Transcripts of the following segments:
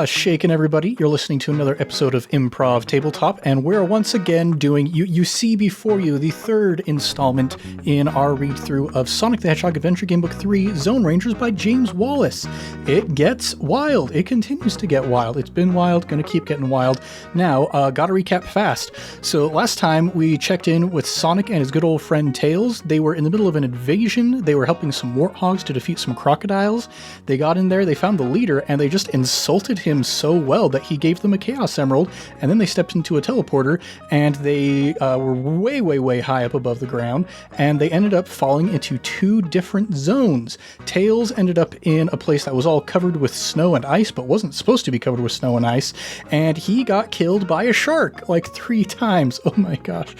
Shaken, everybody. You're listening to another episode of Improv Tabletop, and we're once again doing, you see before you, the third installment in our read-through of Sonic the Hedgehog Adventure Gamebook 3 Zone Rangers by James Wallis. It gets wild. It continues to get wild. It's been wild, gonna keep getting wild. Now, gotta recap fast. So last time we checked in with Sonic and his good old friend Tails. They were in the middle of an invasion. They were helping some warthogs to defeat some crocodiles. They got in there, they found the leader, and they just insulted him so well that he gave them a Chaos Emerald, and then they stepped into a teleporter, and they were way, way, way high up above the ground, and they ended up falling into two different zones. Tails ended up in a place that was all covered with snow and ice, but wasn't supposed to be covered with snow and ice, and he got killed by a shark like 3 times. Oh my gosh.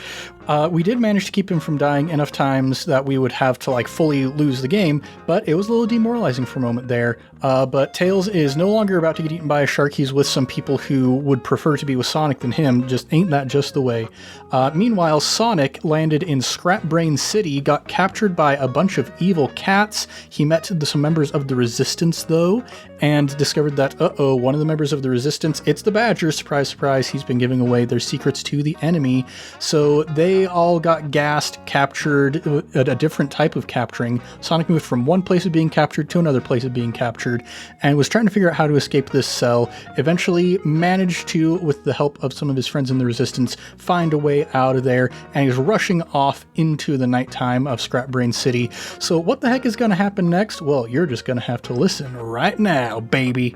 We did manage to keep him from dying enough times that we would have to fully lose the game, but it was a little demoralizing for a moment there. But Tails is no longer about to get eaten by a shark. He's with some people who would prefer to be with Sonic than him. Just ain't that just the way. Meanwhile, Sonic landed in Scrap Brain City, got captured by a bunch of evil cats. He met some members of the Resistance, though, and discovered that, one of the members of the Resistance, it's the Badger, surprise, surprise, he's been giving away their secrets to the enemy. So they all got gassed, captured, a different type of capturing. Sonic moved from one place of being captured to another place of being captured, and was trying to figure out how to escape this cell. Eventually managed to, with the help of some of his friends in the Resistance, find a way out of there, and he's rushing off into the nighttime of Scrap Brain City. So what the heck is going to happen next? Well, you're just going to have to listen right now, baby.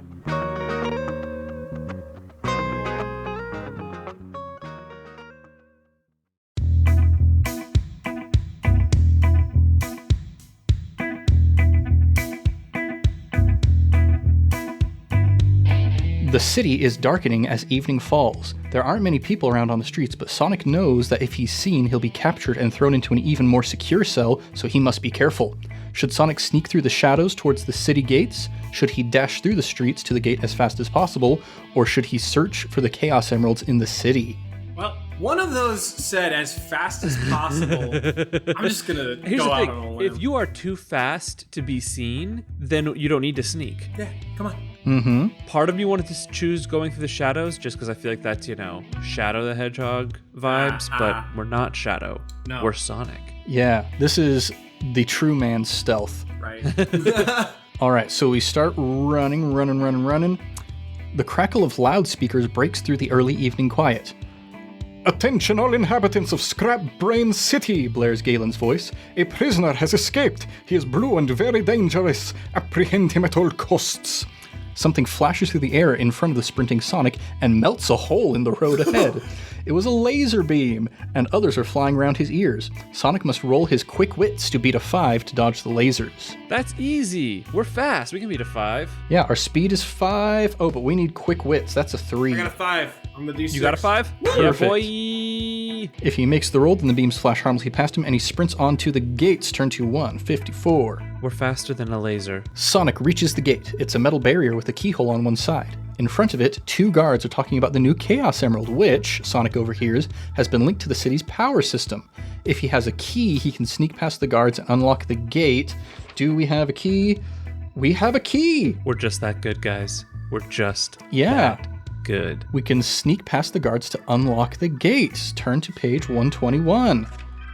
The city is darkening as evening falls. There aren't many people around on the streets, but Sonic knows that if he's seen, he'll be captured and thrown into an even more secure cell, so he must be careful. Should Sonic sneak through the shadows towards the city gates? Should he dash through the streets to the gate as fast as possible? Or should he search for the Chaos Emeralds in the city? Well, one of those said as fast as possible. I'm just gonna go out on a limb. If you are too fast to be seen, then you don't need to sneak. Yeah, come on. Mm-hmm. Part of me wanted to choose going through the shadows just because I feel like that's, Shadow the Hedgehog vibes, but we're not Shadow. No. We're Sonic. Yeah, this is the true man's stealth. Right. All right, so we start running. The crackle of loudspeakers breaks through the early evening quiet. "Attention all inhabitants of Scrap Brain City," blares Galen's voice. "A prisoner has escaped. He is blue and very dangerous. Apprehend him at all costs." Something flashes through the air in front of the sprinting Sonic and melts a hole in the road ahead. It was a laser beam, and others are flying around his ears. Sonic must roll his quick wits to beat a 5 to dodge the lasers. That's easy. We're fast. We can beat a 5. Yeah, our speed is 5. Oh, but we need quick wits. That's a 3. I got a 5. I'm the D6. You got a 5? Perfect. Yeah, boy. If he makes the roll, then the beams flash harmlessly past him, and he sprints onto the gates. Turn to 154. We're faster than a laser. Sonic reaches the gate. It's a metal barrier with a keyhole on one side. In front of it, 2 guards are talking about the new Chaos Emerald, which, Sonic overhears, has been linked to the city's power system. If he has a key, he can sneak past the guards and unlock the gate. Do we have a key? We have a key! We're just that good, guys. We're just that good. We can sneak past the guards to unlock the gate. Turn to page 121.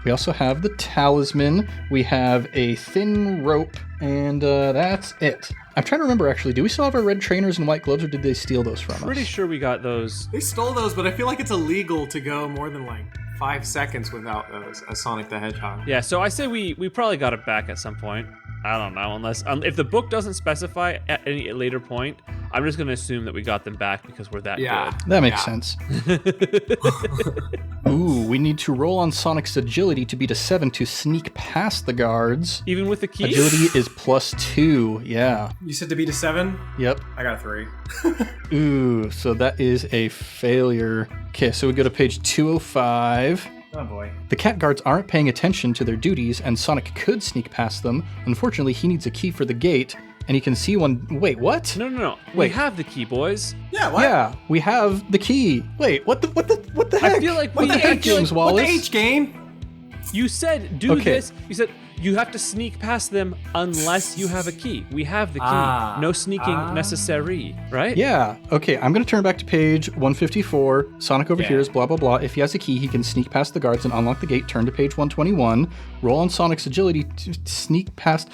We also have the talisman. We have a thin rope, and that's it. I'm trying to remember, actually, do we still have our red trainers and white gloves, or did they steal those from us? Pretty sure we got those. They stole those, but I feel like it's illegal to go more than 5 seconds without those as Sonic the Hedgehog. Yeah, so I say we probably got it back at some point. I don't know, unless if the book doesn't specify at any later point, I'm just going to assume that we got them back because we're that good. That makes sense. Ooh, we need to roll on Sonic's agility to beat a 7 to sneak past the guards. Even with the key? Agility is +2, yeah. You said to beat a 7? Yep. I got a 3. Ooh, so that is a failure. Okay, so we go to page 205. Oh boy. The cat guards aren't paying attention to their duties, and Sonic could sneak past them. Unfortunately, he needs a key for the gate. and he can see one. Wait, what? No. We have the key, boys. Yeah, what? Yeah, we have the key. Wait, what the heck? I feel like what we the heck, James Wallis? What the H game? You said do this. You said you have to sneak past them unless you have a key. We have the key. No sneaking necessary, right? Yeah. Okay, I'm going to turn back to page 154. Sonic over here is blah, blah, blah. If he has a key, he can sneak past the guards and unlock the gate. Turn to page 121. Roll on Sonic's agility to sneak past.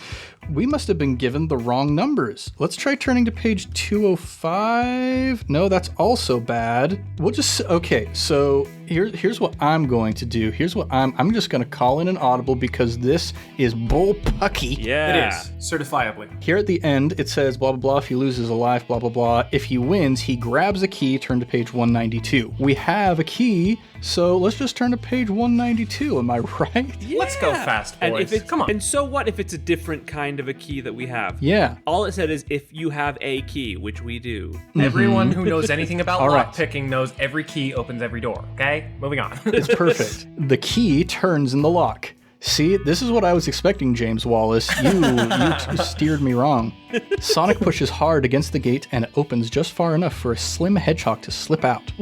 We must have been given the wrong numbers. Let's try turning to page 205. No, that's also bad. We'll just, okay, so here's what I'm going to do. Here's what I'm just going to call in an audible because this is bullpucky. Yeah. It is, certifiably. Here at the end, it says blah, blah, blah. If he loses a life, blah, blah, blah. If he wins, he grabs a key. Turn to page 192. We have a key, so let's just turn to page 192. Am I right? Yeah. Let's go fast, boys. And if it's, come on. And so what if it's a different kind of a key that we have? Yeah. All it said is if you have a key, which we do. Everyone who knows anything about All right. lockpicking knows every key opens every door, okay? Moving on. It's perfect. The key turns in the lock. See, this is what I was expecting, James Wallis. You steered me wrong. Sonic pushes hard against the gate and it opens just far enough for a slim hedgehog to slip out.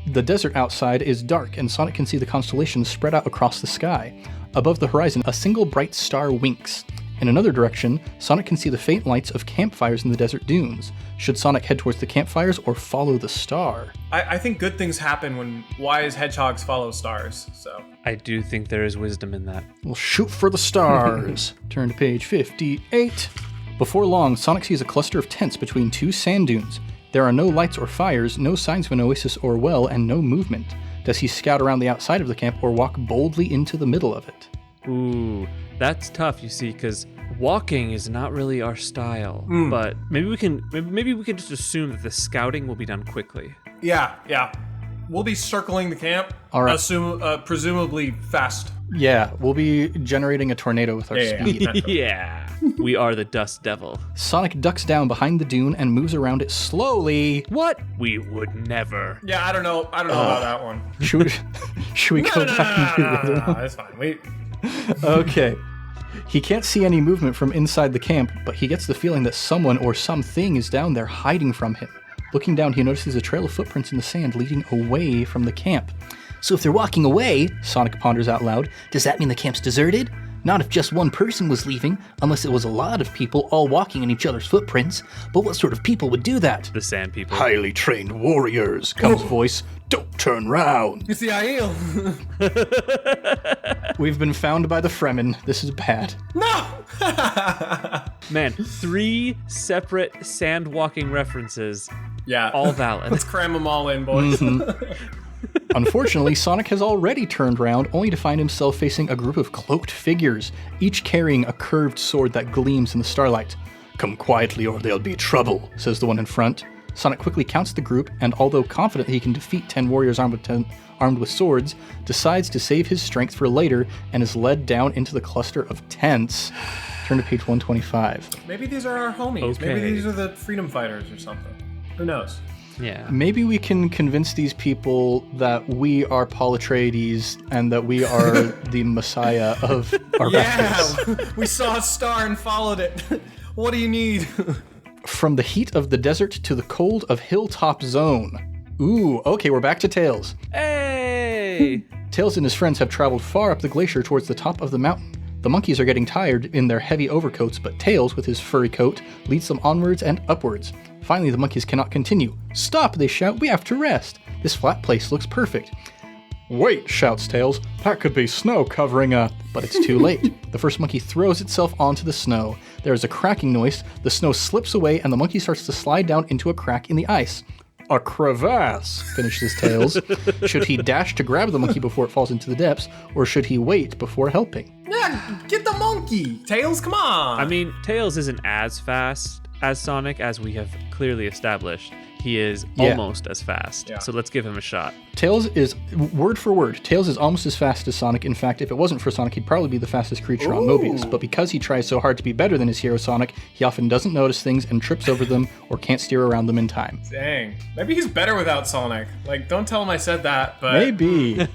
The desert outside is dark and Sonic can see the constellations spread out across the sky. Above the horizon, a single bright star winks. In another direction, Sonic can see the faint lights of campfires in the desert dunes. Should Sonic head towards the campfires or follow the star? I think good things happen when wise hedgehogs follow stars, so. I do think there is wisdom in that. We'll shoot for the stars. Turn to page 58. Before long, Sonic sees a cluster of tents between two sand dunes. There are no lights or fires, no signs of an oasis or well, and no movement. Does he scout around the outside of the camp or walk boldly into the middle of it? Ooh, that's tough, you see, because walking is not really our style. But maybe we can just assume that the scouting will be done quickly. Yeah. We'll be circling the camp. All right. Presumably fast. Yeah, we'll be generating a tornado with our speed. Yeah, we are the Dust Devil. Sonic ducks down behind the dune and moves around it slowly. What? We would never. Yeah, I don't know about that one. Should we go back and do it? No, that's fine. Wait. Okay. He can't see any movement from inside the camp, but he gets the feeling that someone or something is down there hiding from him. Looking down, he notices a trail of footprints in the sand leading away from the camp. So if they're walking away, Sonic ponders out loud, does that mean the camp's deserted? Not if just one person was leaving, unless it was a lot of people all walking in each other's footprints. But what sort of people would do that? The sand people. Highly trained warriors, comes voice. Don't turn round. It's the Aiel. We've been found by the Fremen. This is bad. No! Man, 3 separate sand walking references. Yeah. All valid. Let's cram them all in, boys. Unfortunately, Sonic has already turned round, only to find himself facing a group of cloaked figures, each carrying a curved sword that gleams in the starlight. Come quietly or there'll be trouble, says the one in front. Sonic quickly counts the group, and although confident he can defeat 10 warriors armed with swords, decides to save his strength for later and is led down into the cluster of tents. Turn to page 125. Maybe these are our homies. Okay. Maybe these are the freedom fighters or something. Who knows? Yeah. Maybe we can convince these people that we are Paul Atreides and that we are the messiah of Arrakis. Yeah, we saw a star and followed it. What do you need? From the heat of the desert to the cold of Hilltop Zone. Ooh, okay, we're back to Tails. Hey! Tails and his friends have traveled far up the glacier towards the top of the mountain. The monkeys are getting tired in their heavy overcoats, but Tails, with his furry coat, leads them onwards and upwards. Finally, the monkeys cannot continue. Stop, they shout, we have to rest. This flat place looks perfect. Wait, shouts Tails, that could be snow covering a... But it's too late. The first monkey throws itself onto the snow. There is a cracking noise, the snow slips away, and the monkey starts to slide down into a crack in the ice. A crevasse, finishes Tails. Should he dash to grab the monkey before it falls into the depths, or should he wait before helping? Yeah, get the monkey. Tails, come on. I mean, Tails isn't as fast as Sonic, as we have clearly established. He is almost as fast. Yeah. So let's give him a shot. Tails is, word for word, Tails is almost as fast as Sonic. In fact, if it wasn't for Sonic, he'd probably be the fastest creature on Mobius. But because he tries so hard to be better than his hero Sonic, he often doesn't notice things and trips over them or can't steer around them in time. Dang. Maybe he's better without Sonic. Like, don't tell him I said that, but... Maybe.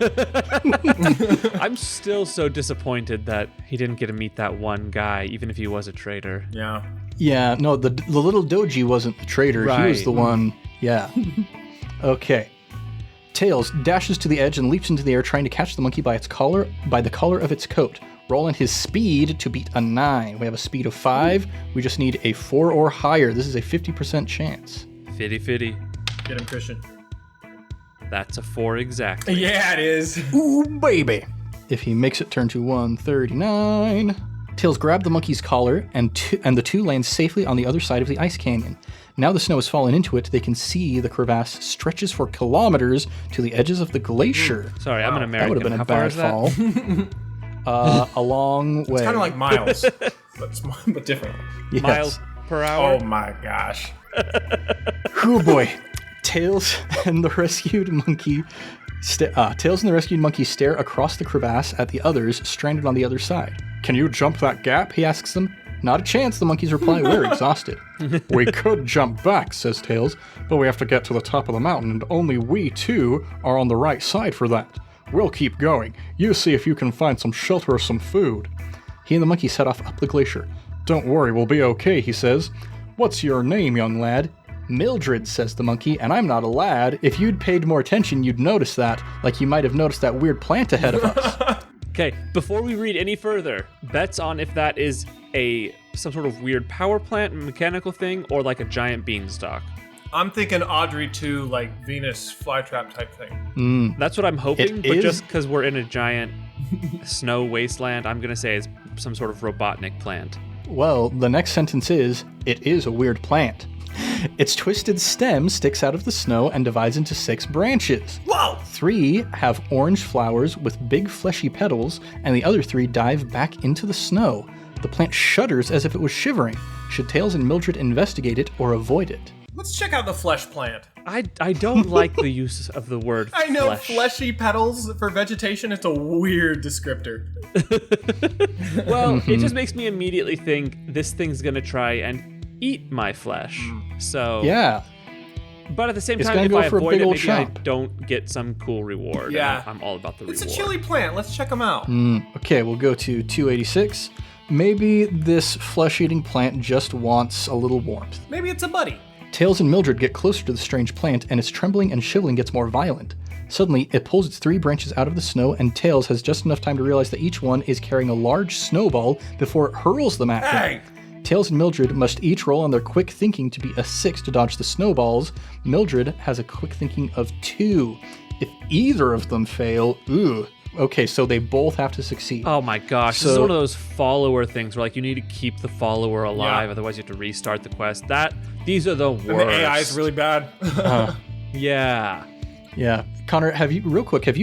I'm still so disappointed that he didn't get to meet that one guy, even if he was a traitor. Yeah. Yeah, no, the little doji wasn't the traitor. He was Right. the one. Yeah. Okay. Tails dashes to the edge and leaps into the air, trying to catch the monkey by the collar of its coat. Roll in his speed to beat a 9. We have a speed of 5. We just need a 4 or higher. This is a 50% chance. Fitty. Get him, Christian. That's a 4 exactly. Yeah, it is. Ooh, baby. If he makes it turn to 139. Tails grab the monkey's collar, and the two land safely on the other side of the ice canyon. Now the snow has fallen into it, they can see the crevasse stretches for kilometers to the edges of the glacier. Sorry, I'm an That would have American. been a How far bad is that? fall. A long way. It's kind of like miles, but different. Yes. Miles per hour? Oh my gosh. Oh boy. Tails and the rescued monkey stare across the crevasse at the others stranded on the other side. Can you jump that gap? He asks them. Not a chance, the monkeys reply. We're exhausted. We could jump back, says Tails, but we have to get to the top of the mountain, and only we two are on the right side for that. We'll keep going. You see if you can find some shelter or some food. He and the monkey set off up the glacier. Don't worry, we'll be okay, he says. What's your name, young lad? Mildred, says the monkey, and I'm not a lad. If you'd paid more attention, you'd notice that, like you might have noticed that weird plant ahead of us. Okay, before we read any further, bets on if that is some sort of weird power plant mechanical thing or like a giant beanstalk. I'm thinking Audrey 2, like Venus flytrap type thing. That's what I'm hoping, It but is- just because we're in a giant snow wasteland, I'm gonna say it's some sort of Robotnik plant. Well, the next sentence is, it is a weird plant. Its twisted stem sticks out of the snow and divides into 6 branches. Whoa! 3 have orange flowers with big fleshy petals, and the other 3 dive back into the snow. The plant shudders as if it was shivering. Should Tails and Mildred investigate it or avoid it? Let's check out the flesh plant. I don't like the use of the word I know flesh. fleshy petals for vegetation, it's a weird descriptor. Well, it just makes me immediately think this thing's gonna try and eat my flesh. So Yeah. But at the same It's time, gonna if go I for a avoid big it, old maybe I chomp. don't get some cool reward. Yeah. And I'm all about the It's reward. a chili plant. Let's check them out. Okay, we'll go to 286. Maybe this flesh-eating plant just wants a little warmth. Maybe it's a buddy. Tails and Mildred get closer to the strange plant, and its trembling and shivering gets more violent. Suddenly, it pulls its 3 branches out of the snow, and Tails has just enough time to realize that each one is carrying a large snowball before it hurls them at Hey! him. Tails and Mildred must each roll on their quick thinking to be a 6 to dodge the snowballs. Mildred has a quick thinking of 2. If either of them fail, okay, so they both have to succeed. Oh my gosh, this is So- one of those follower things where like you need to keep the follower alive, Yeah. otherwise you have to restart the quest. These are the worst. And the AI is really bad. Yeah. Yeah, Connor, have you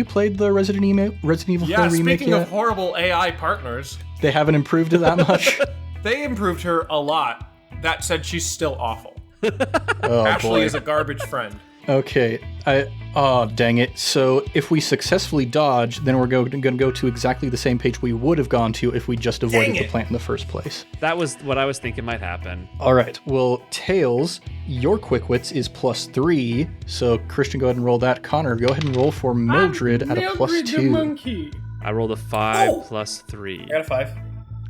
played the Resident Evil Yeah, remake speaking yet? of horrible AI partners, They haven't improved it that much. they improved her a lot. That said, she's still awful. Oh Ashley boy. is a garbage friend. Okay, dang it. So if we successfully dodge, then we're going to go to exactly the same page we would have gone to if we just avoided Dang the it. plant in the first place. That was what I was thinking might happen. All right. Well, Tails, your quick wits is +3. So Christian, go ahead and roll that. Connor, go ahead and roll for Mildred at a +2. Monkey. I rolled a 5 Oh! plus 3. I got a 5.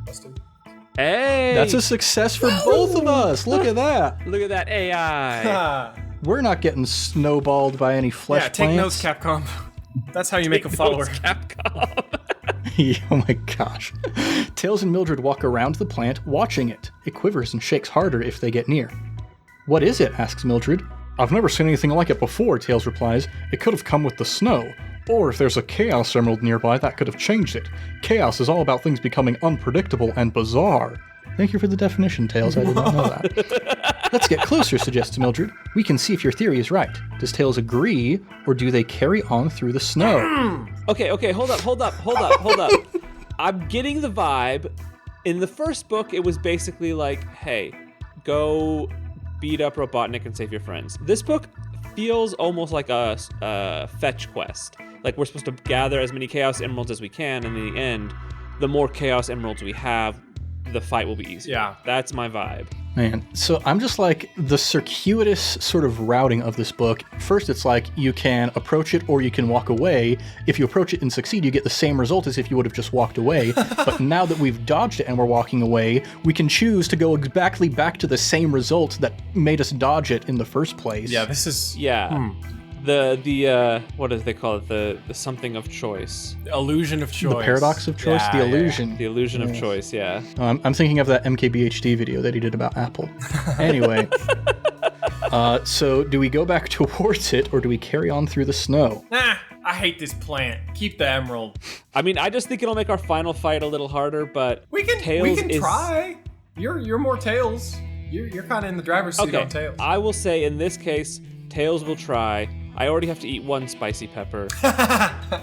Busted. Hey! That's a success for both of us. Look at that. Look at that AI. We're not getting snowballed by any flesh Yeah, take notes, plants. Capcom. That's how you make a follower. Capcom. Oh my gosh. Tails and Mildred walk around the plant, watching it. It quivers and shakes harder if they get near. What is it? Asks Mildred. I've never seen anything like it before, Tails replies. It could have come with the snow. Or if there's a Chaos Emerald nearby, that could have changed it. Chaos is all about things becoming unpredictable and bizarre. Thank you for the definition, Tails. I did not know that. Let's get closer, suggests Mildred. We can see if your theory is right. Does Tails agree, or do they carry on through the snow? Okay, hold up. I'm getting the vibe. In the first book, it was basically like, hey, go beat up Robotnik and save your friends. This book feels almost like a fetch quest. Like we're supposed to gather as many Chaos Emeralds as we can, and in the end, the more Chaos Emeralds we have, the fight will be easier. Yeah. That's my vibe. Man, so I'm just like the circuitous sort of routing of this book. First, it's like you can approach it or you can walk away. If you approach it and succeed, you get the same result as if you would have just walked away. But now that we've dodged it and we're walking away, we can choose to go exactly back to the same result that made us dodge it in the first place. Yeah, this is The what do they call it? The something of choice. illusion of choice. The paradox of choice, Yeah, the yeah. illusion. The illusion of choice, yeah. I'm thinking of that MKBHD video that he did about Apple. Anyway, so do we go back towards it or do we carry on through the snow? Nah, I hate this plant. Keep the emerald. I mean, I just think it'll make our final fight a little harder, but We can Tails is... try. You're more Tails. You're kind of in the driver's seat Okay, on Tails. I will say in this case, Tails will try. I already have to eat one spicy pepper.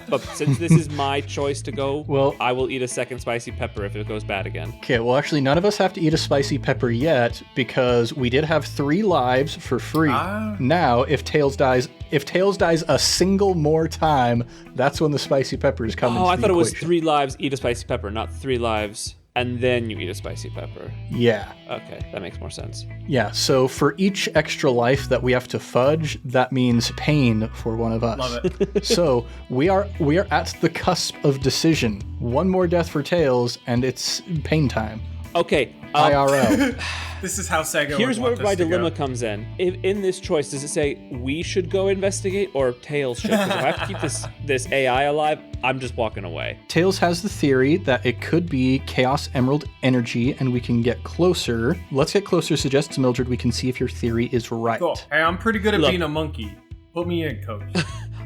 But since this is my choice to go, Well- I will eat a second spicy pepper if it goes bad again. Okay, well, actually, none of us have to eat a spicy pepper yet because we did have 3 lives for free. Now, if Tails dies a single more time, that's when the spicy peppers come into Oh, the I thought it was equation. 3 lives, eat a spicy pepper, not 3 lives, and then you eat a spicy pepper. Yeah. Okay, that makes more sense. Yeah, so for each extra life that we have to fudge, that means pain for one of us. Love it. So we are at the cusp of decision. One more death for Tails, and it's pain time. Okay, IRL. This is how Sega here's would where want my us to go. dilemma comes in. If, in this choice, does it say we should go investigate or Tails should? Because if I have to keep this AI alive, I'm just walking away. Tails has the theory that it could be Chaos Emerald energy, and we can get closer. Let's get closer, suggests Mildred. We can see if your theory is right. Cool. Hey, I'm pretty good at Look. being a monkey. Put me in, coach.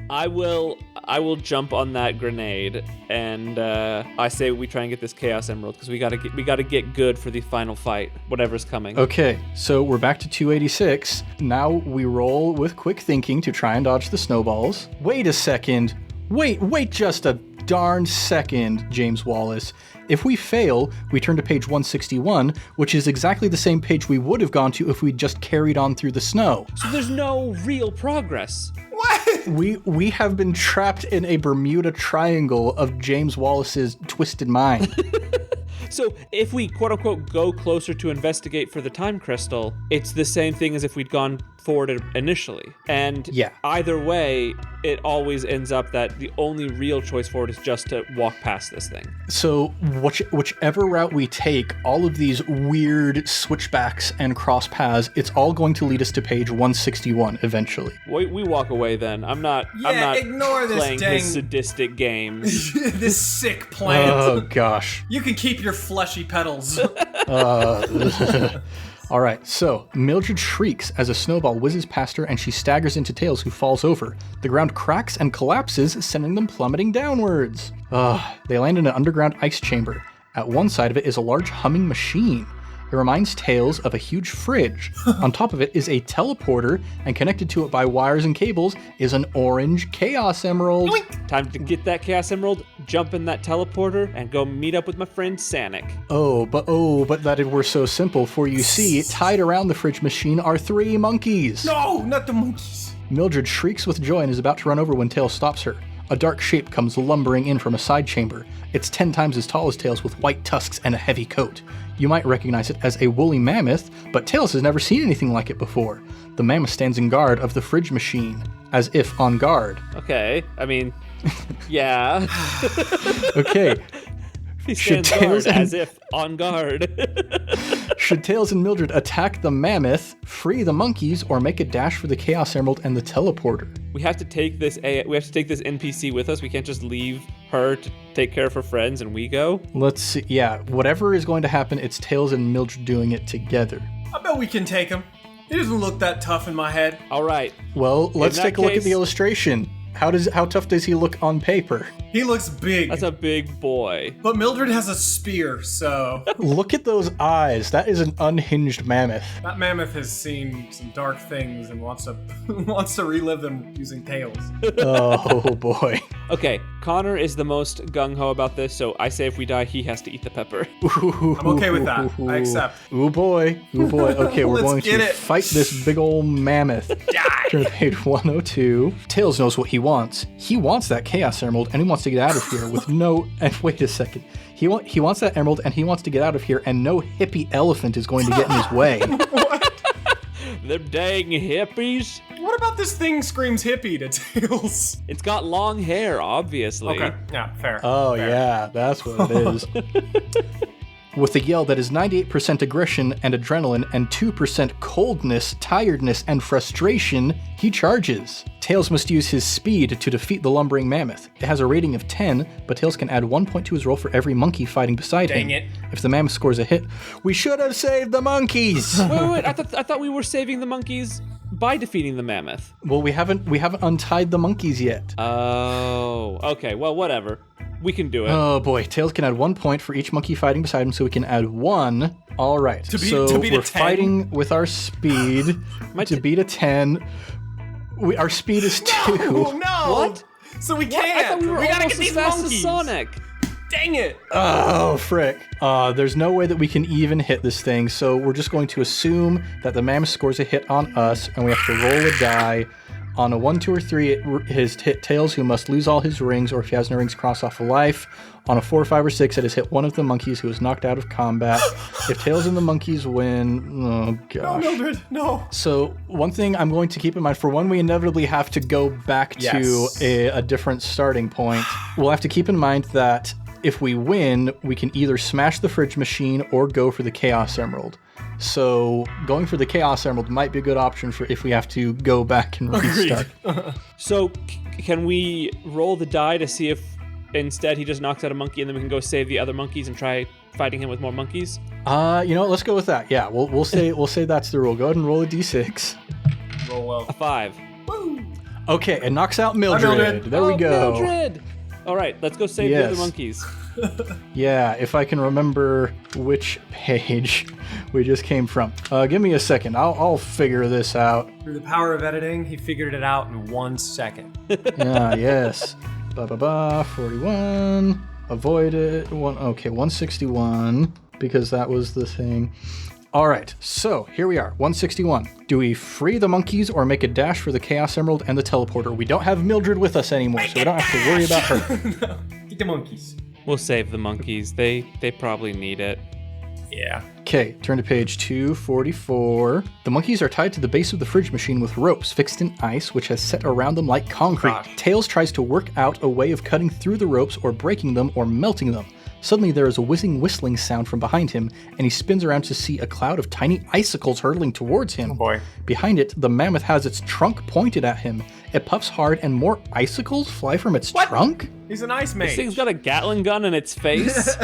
I will jump on that grenade, and I say we try and get this Chaos Emerald because we gotta get good for the final fight, whatever's coming. Okay, so we're back to 286. Now we roll with quick thinking to try and dodge the snowballs. Wait a second. Wait just a darn second, James Wallis. If we fail, we turn to page 161, which is exactly the same page we would have gone to if we'd just carried on through the snow. So there's no real progress. We have been trapped in a Bermuda Triangle of James Wallis's twisted mind. So if we quote unquote go closer to investigate for the time crystal, it's the same thing as if we'd gone forward initially. And Yeah. either way, it always ends up that the only real choice forward is just to walk past this thing. So whichever route we take, all of these weird switchbacks and cross paths, it's all going to lead us to page 161 eventually. We walk away then. I'm not ignore this playing dang- his sadistic games. This sick plant. Oh gosh. You can keep your fleshy petals. All right, so Mildred shrieks as a snowball whizzes past her and she staggers into Tails, who falls over. The ground cracks and collapses, sending them plummeting downwards. They land in an underground ice chamber. At one side of it is a large humming machine. It reminds Tails of a huge fridge. On top of it is a teleporter, and connected to it by wires and cables is an orange Chaos Emerald. Time to get that Chaos Emerald, jump in that teleporter, and go meet up with my friend Sanic. But that it were so simple, for you see, tied around the fridge machine are 3 monkeys. No, not the monkeys. Mildred shrieks with joy and is about to run over when Tails stops her. A dark shape comes lumbering in from a side chamber. It's 10 times as tall as Tails with white tusks and a heavy coat. You might recognize it as a woolly mammoth, but Tails has never seen anything like it before. The mammoth stands in guard of the fridge machine, as if on guard. Okay, I mean, yeah. Okay, He Should stands Tails guard and- as if on guard. should Tails and Mildred attack the mammoth, free the monkeys, or make a dash for the Chaos Emerald and the teleporter? We have to take this NPC with us. We can't just leave her to take care of her friends and we go. Let's see. Yeah, whatever is going to happen, it's Tails and Mildred doing it together. I bet we can take him. He doesn't look that tough in my head. All right. Well, let's that take a look at case- the illustration. How tough does he look on paper? He looks big. That's a big boy. But Mildred has a spear, so Look at those eyes. That is an unhinged mammoth. that mammoth has seen some dark things and wants to relive them using tails. Oh boy. Okay, Connor is the most gung-ho about this, so I say if we die, he has to eat the pepper. I'm okay with that. I accept. Ooh boy. Okay, we're Let's going get to it. fight this big old mammoth. Turn to page 102. Tails knows what he wants. He wants that Chaos Emerald, and he wants to get out of here with no... And wait a second. He wants that emerald, and he wants to get out of here, and no hippie elephant is going to get in his way. Them dang hippies. What about this thing screams hippie to Tails? It's got long hair, obviously. Okay, yeah, fair. Oh, fair. yeah, that's what it is. With a yell that is 98% aggression and adrenaline and 2% coldness, tiredness, and frustration, he charges. Tails must use his speed to defeat the lumbering mammoth. It has a rating of 10, but Tails can add 1 point to his roll for every monkey fighting beside him. Dang it. If the mammoth scores a hit, we should have saved the monkeys! Wait, I thought we were saving the monkeys by defeating the mammoth. Well, we haven't untied the monkeys yet. Oh, okay, well, whatever. We can do it. Oh boy, Tails can add 1 point for each monkey fighting beside him, so we can add 1. All right, To beat so a we're 10? fighting with our speed to beat a 10. Our speed is 2. Oh, no! What? So we I can't! thought we were gotta almost get as these fast monkeys! as Sonic. Dang it! Oh, frick. There's no way that we can even hit this thing, so we're just going to assume that the mammoth scores a hit on us, and we have to roll a die. On a 1, 2, or 3, it has hit Tails, who must lose all his rings, or if he has no rings, cross off a life. On a 4, 5, or 6, it has hit one of the monkeys, who is knocked out of combat. If Tails and the monkeys win, oh gosh. No, Mildred, no. So one thing I'm going to keep in mind, for when we inevitably have to go back to Yes. a different starting point, we'll have to keep in mind that if we win, we can either smash the fridge machine or go for the Chaos Emerald. So going for the Chaos Emerald might be a good option for if we have to go back and restart. So, can we roll the die to see if instead he just knocks out a monkey and then we can go save the other monkeys and try fighting him with more monkeys? Let's go with that. Yeah, we'll say that's the rule. Go ahead and roll a d6. Roll well. A 5. Okay, it knocks out Mildred. Mildred. There we go. Mildred! All right, let's go save the Yes. other monkeys. Yeah, if I can remember which page we just came from. Give me a second. I'll figure this out. Through the power of editing, he figured it out in 1 second. Yes. 41. Avoid it. 161, because that was the thing. All right, so here we are, 161. Do we free the monkeys or make a dash for the Chaos Emerald and the teleporter? We don't have Mildred with us anymore, so we don't have to worry about her. Get the monkeys. We'll save the monkeys. They probably need it. Yeah. Okay, turn to page 244. The monkeys are tied to the base of the fridge machine with ropes fixed in ice, which has set around them like concrete. Gosh. Tails tries to work out a way of cutting through the ropes or breaking them or melting them. Suddenly there is a whistling sound from behind him, and he spins around to see a cloud of tiny icicles hurtling towards him. Oh boy. Behind it, the mammoth has its trunk pointed at him. It puffs hard, and more icicles fly from its trunk? He's an ice mage. This thing's got a Gatling gun in its face.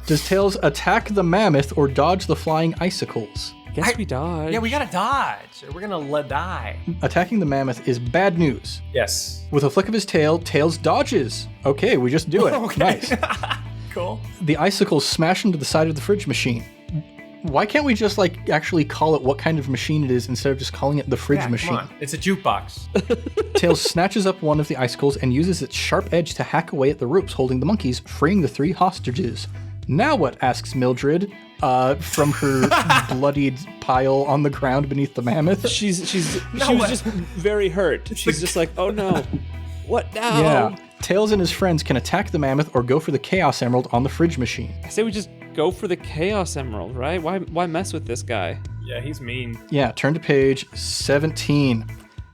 Does Tails attack the mammoth or dodge the flying icicles? Guess we dodge. Yeah, we gotta dodge, or we're gonna die. Attacking the mammoth is bad news. Yes. With a flick of his tail, Tails dodges. Okay, we just do it. Okay. Nice. Cool. The icicles smash into the side of the fridge machine. Why can't we just actually call it what kind of machine it is instead of just calling it the fridge machine? Come on. It's a jukebox. Tails snatches up one of the icicles and uses its sharp edge to hack away at the ropes holding the monkeys, freeing the 3 hostages. Now what? Asks Mildred, from her bloodied pile on the ground beneath the mammoth. She was just very hurt. She's just like, oh no. What now? Yeah. Tails and his friends can attack the mammoth or go for the Chaos Emerald on the fridge machine. I say we just go for the Chaos Emerald, right? Why mess with this guy? Yeah, he's mean. Yeah, turn to page 17.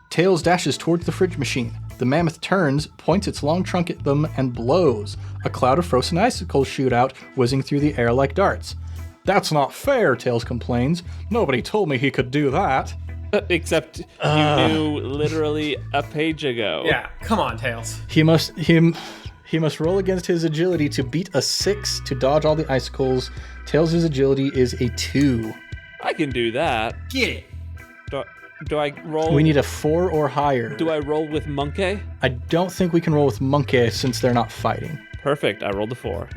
Tails dashes towards the fridge machine. The mammoth turns, points its long trunk at them, and blows. A cloud of frozen icicles shoot out, whizzing through the air like darts. That's not fair, Tails complains. Nobody told me he could do that. Except you knew literally a page ago. Yeah, come on, Tails. He must roll against his agility to beat a 6 to dodge all the icicles. Tails' agility is a 2. I can do that. Get it. Do I roll? We need a 4 or higher. Do I roll with Monkey? I don't think we can roll with Monkey since they're not fighting. Perfect. I rolled a 4.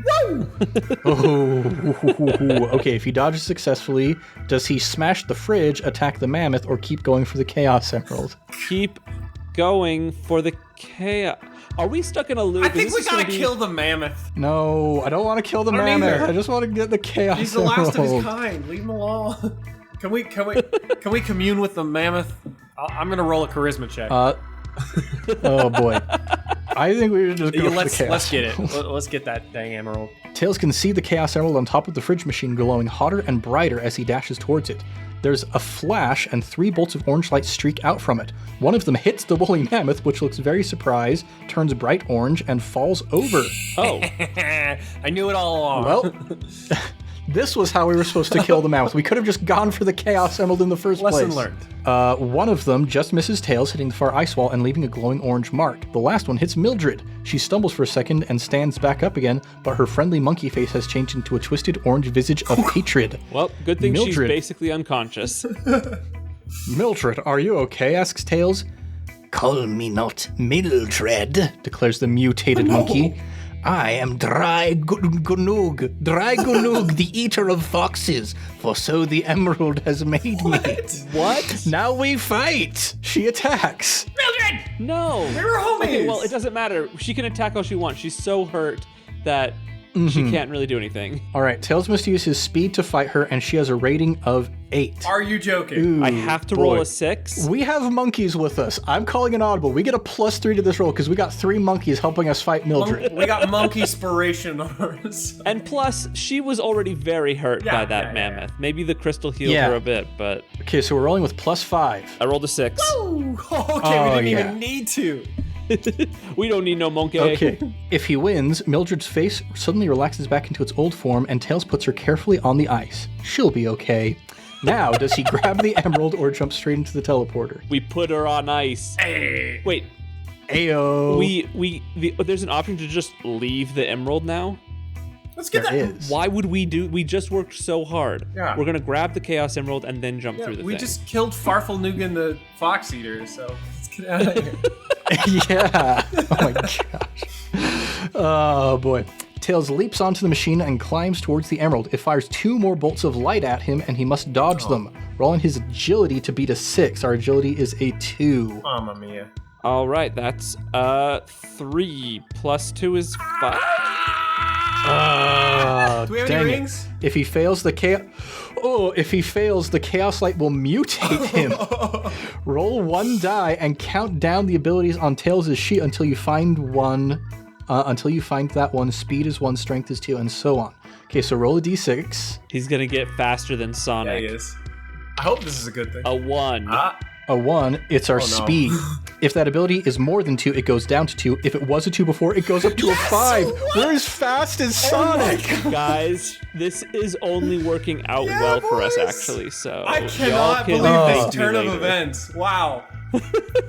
Okay, if he dodges successfully, does he smash the fridge, attack the mammoth, or keep going for the Chaos Emerald? Keep going for the Chaos. Are we stuck in a loop? I think Is we this gotta gonna be- kill the mammoth. No, I don't want to kill the I don't mammoth. either. I just want to get the chaos. He's the last of his emerald. kind. Leave him alone. Can we commune with the mammoth? I'm gonna roll a charisma check. Oh boy. I think we should just go for let's the chaos. get it. Let's get that dang emerald. Tails can see the chaos emerald on top of the fridge machine glowing hotter and brighter as he dashes towards it. There's a flash and 3 bolts of orange light streak out from it. One of them hits the woolly mammoth, which looks very surprised, turns bright orange, and falls over. Oh, I knew it all along. Well, this was how we were supposed to kill the mammoth. We could have just gone for the chaos emerald in the first place. Lesson learned. One of them just misses Tails, hitting the far ice wall and leaving a glowing orange mark. The last one hits Mildred. She stumbles for a second and stands back up again, but her friendly monkey face has changed into a twisted orange visage of hatred. well, good thing she's Mildred. basically unconscious. Mildred, are you okay? Asks Tails. Call me not Mildred, declares the mutated monkey. I am Dry Gunug, the eater of foxes, for so the emerald has made me. What? Now we fight! She attacks. Mildred! No. We were homies! Okay, well, it doesn't matter. She can attack all she wants. She's so hurt that she can't really do anything. All right, Tails must use his speed to fight her, and she has a rating of 8. Are you joking? I have to roll a 6. We have monkeys with us. I'm calling an audible. We get a +3 to this roll because we got 3 monkeys helping us fight Mildred. We got monkey inspiration on ours. And plus, she was already very hurt by that mammoth. Maybe the crystal healed her a bit, but Okay, so we're rolling with +5. I rolled a 6. Ooh, okay, we didn't even need to. We don't need no monkey. Okay. If he wins, Mildred's face suddenly relaxes back into its old form, and Tails puts her carefully on the ice. She'll be okay. Now, does he grab the emerald or jump straight into the teleporter? We put her on ice. Hey. Wait, Ayo. there's an option to just leave the emerald now? Let's get There that. is. Why would we just worked so hard. Yeah. We're gonna grab the Chaos Emerald and then jump through the We thing. just killed Farfalnugan the Fox Eater, so let's get out of here. Yeah. Oh my gosh. Oh boy. Tails leaps onto the machine and climbs towards the emerald. It fires 2 more bolts of light at him, and he must dodge them. Rolling his agility to beat a 6. Our agility is a 2. Mamma mia. All right, that's 3 plus 2 is 5. Do we have dang any it. rings? If he fails the chaos light will mutate him. Roll 1 die and count down the abilities on Tails' sheet until you find one. Until you find that one, speed is 1, strength is 2, and so on. Okay, so roll a d6. He's gonna get faster than Yeah, Sonic. he is. I hope this is a good thing. A 1. A 1, it's our no. speed. If that ability is more than 2, it goes down to 2. If it was a 2 before, it goes up to a 5. We're as fast as Sonic. Guys, this is only working out Yeah, well for us, boys. actually. So I y'all cannot can believe thank this me turn of later. events. Wow.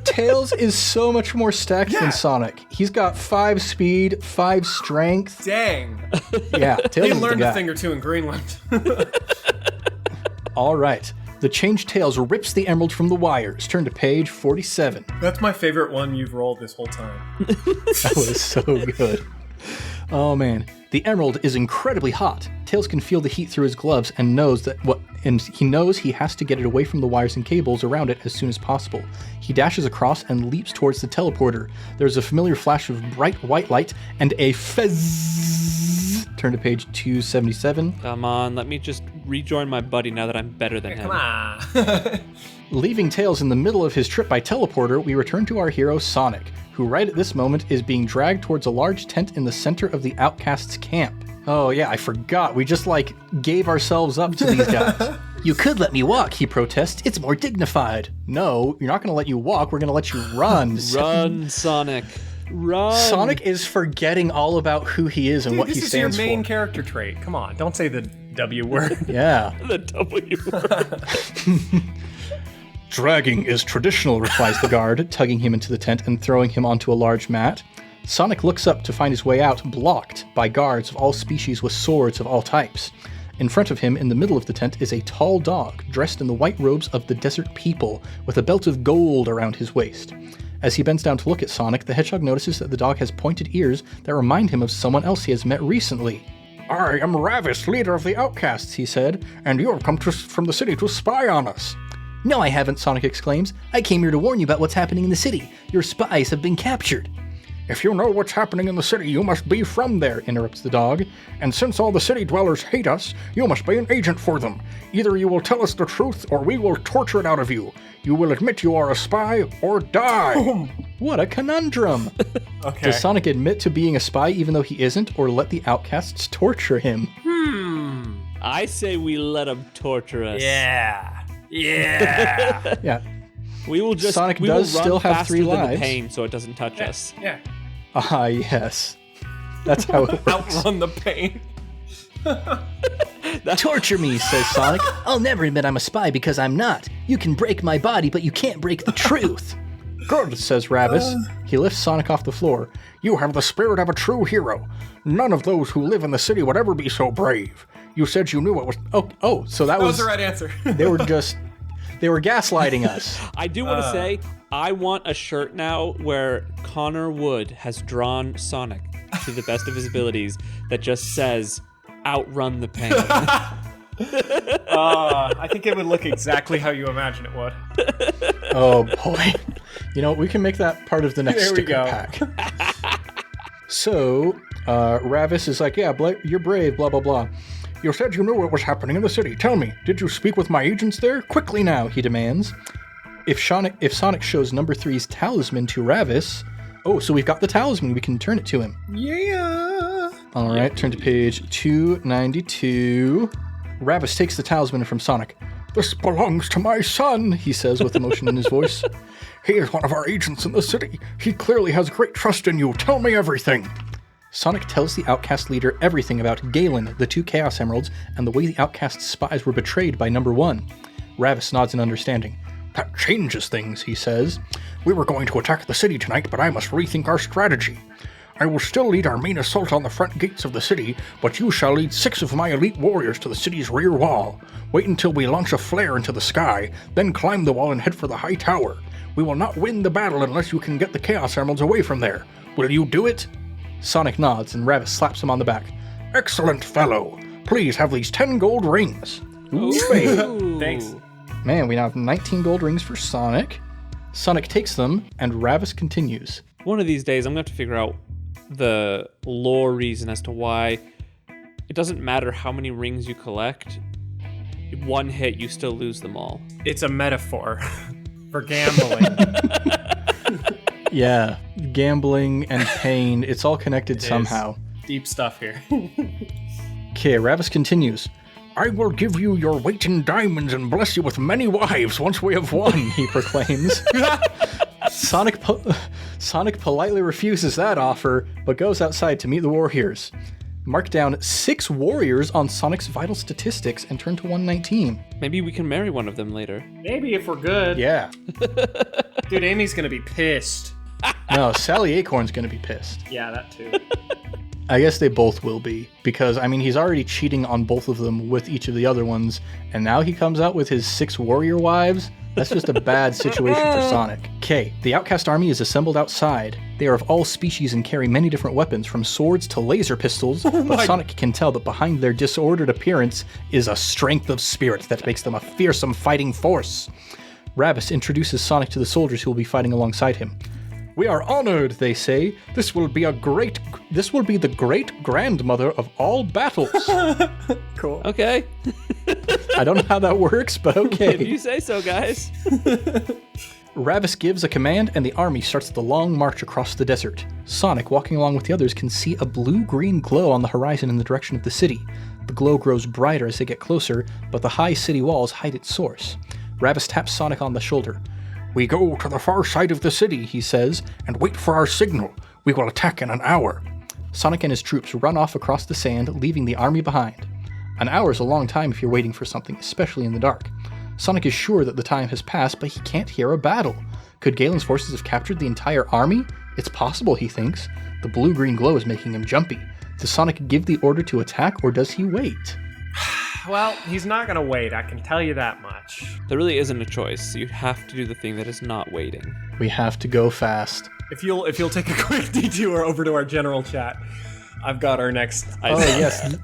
Tails is so much more stacked Yeah. than Sonic. He's got 5 speed, 5 strength. Dang. Yeah, Tails He is the learned a guy. thing or two in Greenland. All right. The changed Tails rips the emerald from the wires. Turn to page 47. That's my favorite one you've rolled this whole time. That was so good. Oh man, the emerald is incredibly hot. Tails can feel the heat through his gloves and he knows he has to get it away from the wires and cables around it as soon as possible. He dashes across and leaps towards the teleporter. There's a familiar flash of bright white light and a fizz. Turn to page 277. Come on, let me just rejoin my buddy now that I'm better than him. Come on. Leaving Tails in the middle of his trip by teleporter, we return to our hero Sonic, who right at this moment is being dragged towards a large tent in the center of the outcasts' camp. Oh yeah, I forgot. We just gave ourselves up to these guys. You could let me walk, he protests. It's more dignified. No, you're not going to let you walk. We're going to let you run. Run, Sonic. Run. Sonic is forgetting all about who he is and Dude, what he this is your stands main for. character trait. Come on, don't say the W word. Yeah. The W word. Dragging is traditional, replies the guard, tugging him into the tent and throwing him onto a large mat. Sonic looks up to find his way out, blocked by guards of all species with swords of all types. In front of him, in the middle of the tent, is a tall dog, dressed in the white robes of the desert people, with a belt of gold around his waist. As he bends down to look at Sonic, the Hedgehog notices that the dog has pointed ears that remind him of someone else he has met recently. I am Ravis, leader of the outcasts, he said, and you have come from the city to spy on us. No, I haven't, Sonic exclaims. I came here to warn you about what's happening in the city. Your spies have been captured. If you know what's happening in the city, you must be from there, interrupts the dog. And since all the city dwellers hate us, you must be an agent for them. Either you will tell us the truth, or we will torture it out of you. You will admit you are a spy, or die. What a conundrum. Okay. Does Sonic admit to being a spy even though he isn't, or let the outcasts torture him? I say we let them torture us. Yeah. Yeah. Yeah. We will just Sonic we does will run still have faster 3 than lives. the pain so it doesn't touch us. Yeah. Ah, yes. That's how it works. Outrun the pain. Torture me, says Sonic. I'll never admit I'm a spy because I'm not. You can break my body, but you can't break the truth. Good, Says Ravis. He lifts Sonic off the floor. You have the spirit of a true hero. None of those who live in the city would ever be so brave. You said you knew it was... Oh, so that That was was... the right answer. They were gaslighting us. I do want to say, I want a shirt now where Connor Wood has drawn Sonic to the best of his abilities that just says, outrun the pain. I think it would look exactly how you imagine it would. Oh, boy. You know, we can make that part of the next There we sticker go. pack. So, Ravis is like, yeah, you're brave, blah, blah, blah. You said you knew what was happening in the city. Tell me, did you speak with my agents there? Quickly now, he demands. If Sonic shows number 3's talisman to Ravis... Oh, so we've got the talisman. We can turn it to him. Yeah. All right, turn to page 292. Ravis takes the talisman from Sonic. This belongs to my son, He says with emotion in his voice. He is one of our agents in the city. He clearly has great trust in you. Tell me everything. Sonic tells the Outcast leader everything about Galen, the 2 Chaos Emeralds, and the way the Outcast spies were betrayed by number 1. Ravis nods in understanding. That changes things, he says. We were going to attack the city tonight, but I must rethink our strategy. I will still lead our main assault on the front gates of the city, but you shall lead 6 of my elite warriors to the city's rear wall. Wait until we launch a flare into the sky, then climb the wall and head for the high tower. We will not win the battle unless you can get the Chaos Emeralds away from there. Will you do it? Sonic nods, and Ravis slaps him on the back. Excellent, fellow. Please have these 10 gold rings. Ooh. Thanks. Man, we now have 19 gold rings for Sonic. Sonic takes them, and Ravis continues. One of these days, I'm going to have to figure out the lore reason as to why it doesn't matter how many rings you collect. One hit, you still lose them all. It's a metaphor for gambling. Yeah, gambling and pain, it's all connected somehow. Deep stuff here. Okay, Ravis continues. I will give you your weight in diamonds and bless you with many wives once we have won, He proclaims. Sonic politely refuses that offer, but goes outside to meet the warriors. Mark down 6 warriors on Sonic's vital statistics and turn to 119. Maybe we can marry one of them later. Maybe if we're good. Yeah. Dude, Amy's gonna be pissed. No, Sally Acorn's gonna be pissed. Yeah, that too. I guess they both will be, because, I mean, he's already cheating on both of them with each of the other ones, and now he comes out with his 6 warrior wives? That's just a bad situation for Sonic. Okay, the Outcast army is assembled outside. They are of all species and carry many different weapons, from swords to laser pistols, but Sonic can tell that behind their disordered appearance is a strength of spirit that makes them a fearsome fighting force. Ravis introduces Sonic to the soldiers who will be fighting alongside him. We are honored, they say. This will be the great grandmother of all battles. Cool. Okay. I don't know how that works, but If okay. you say so, guys. Ravis gives a command and the army starts the long march across the desert. Sonic, walking along with the others, can see a blue-green glow on the horizon in the direction of the city. The glow grows brighter as they get closer, but the high city walls hide its source. Ravis taps Sonic on the shoulder. We go to the far side of the city, he says, and wait for our signal. We will attack in an hour. Sonic and his troops run off across the sand, leaving the army behind. An hour is a long time if you're waiting for something, especially in the dark. Sonic is sure that the time has passed, but he can't hear a battle. Could Galen's forces have captured the entire army? It's possible, he thinks. The blue-green glow is making him jumpy. Does Sonic give the order to attack, or does he wait? Well, he's not gonna wait, I can tell you that much. There really isn't a choice. You have to do the thing that is not waiting. We have to go fast. If you'll take a quick detour over to our general chat, I've got our next. Oh, yes.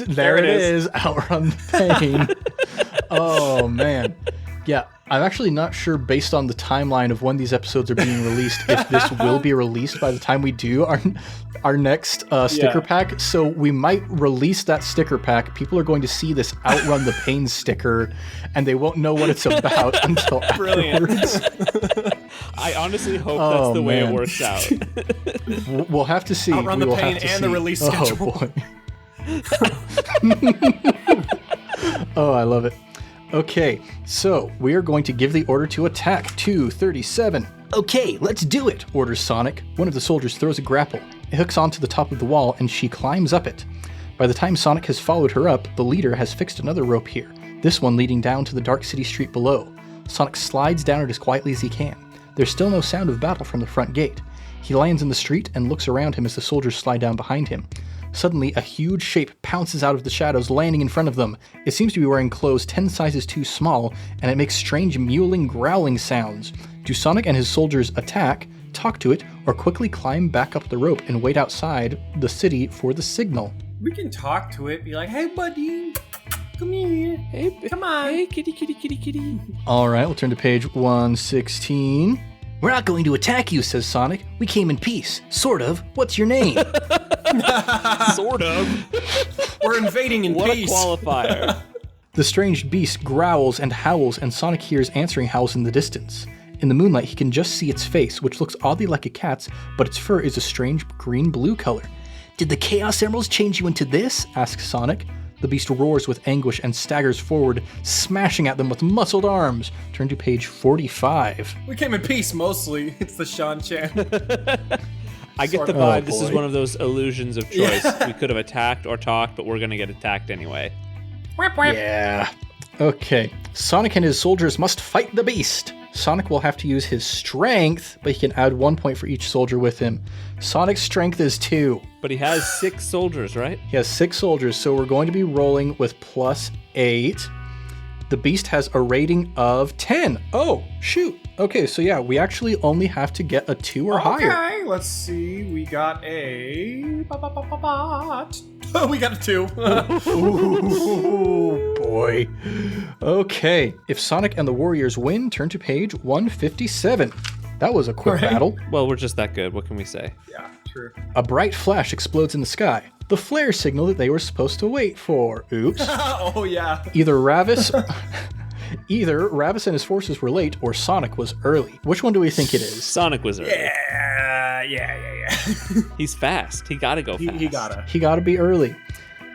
There it is. Outrun the pain. Oh, man. Yeah, I'm actually not sure based on the timeline of when these episodes are being released if this will be released by the time we do our next sticker pack. So we might release that sticker pack. People are going to see this Outrun the Pain sticker, and they won't know what it's about until afterwards. I honestly hope that's the way it works out. We'll have to see. Outrun the Pain and the release schedule. Oh, boy. Oh, I love it. Okay, so we are going to give the order to attack 237. Okay, let's do it, orders Sonic. One of the soldiers throws a grapple. It hooks onto the top of the wall, and she climbs up it. By the time Sonic has followed her up, the leader has fixed another rope here, this one leading down to the dark city street below. Sonic slides down it as quietly as he can. There's still no sound of battle from the front gate. He lands in the street and looks around him as the soldiers slide down behind him. Suddenly, a huge shape pounces out of the shadows, landing in front of them. It seems to be wearing clothes 10 sizes too small, and it makes strange mewling, growling sounds. Do Sonic and his soldiers attack, talk to it, or quickly climb back up the rope and wait outside the city for the signal? We can talk to it, be like, hey, buddy, come here. Hey, come on. Hey, kitty, kitty, kitty, kitty. All right, we'll turn to page 116. We're not going to attack you, says Sonic. We came in peace. Sort of. What's your name? Sort of. We're invading in What peace. a qualifier. The strange beast growls and howls, and Sonic hears answering howls in the distance. In the moonlight, he can just see its face, which looks oddly like a cat's, but its fur is a strange green-blue color. Did the Chaos Emeralds change you into this? Asks Sonic. The beast roars with anguish and staggers forward, smashing at them with muscled arms. Turn to page 45. We came in peace, mostly. It's the Sean Chan. I get the vibe this is one of those illusions of choice. We could have attacked or talked, but we're going to get attacked anyway. Yeah. Okay. Sonic and his soldiers must fight the beast. Sonic will have to use his strength, but he can add 1 point for each soldier with him. Sonic's strength is 2. But he has 6 soldiers, right? He has 6 soldiers, so we're going to be rolling with +8. The beast has a rating of 10. Oh, shoot. Okay, so yeah, we actually only have to get a 2 or higher. Okay, let's see. We got a... We got a 2. Oh, boy. Okay, if Sonic and the Warriors win, turn to page 157. That was a quick battle. Well, we're just that good. What can we say? Yeah, true. A bright flash explodes in the sky. The flare signal that they were supposed to wait for. Oops. Oh, yeah. Either Ravis and his forces were late, or Sonic was early. Which one do we think it is? Sonic was early. Yeah. He's fast. He gotta go fast. He gotta. He gotta be early.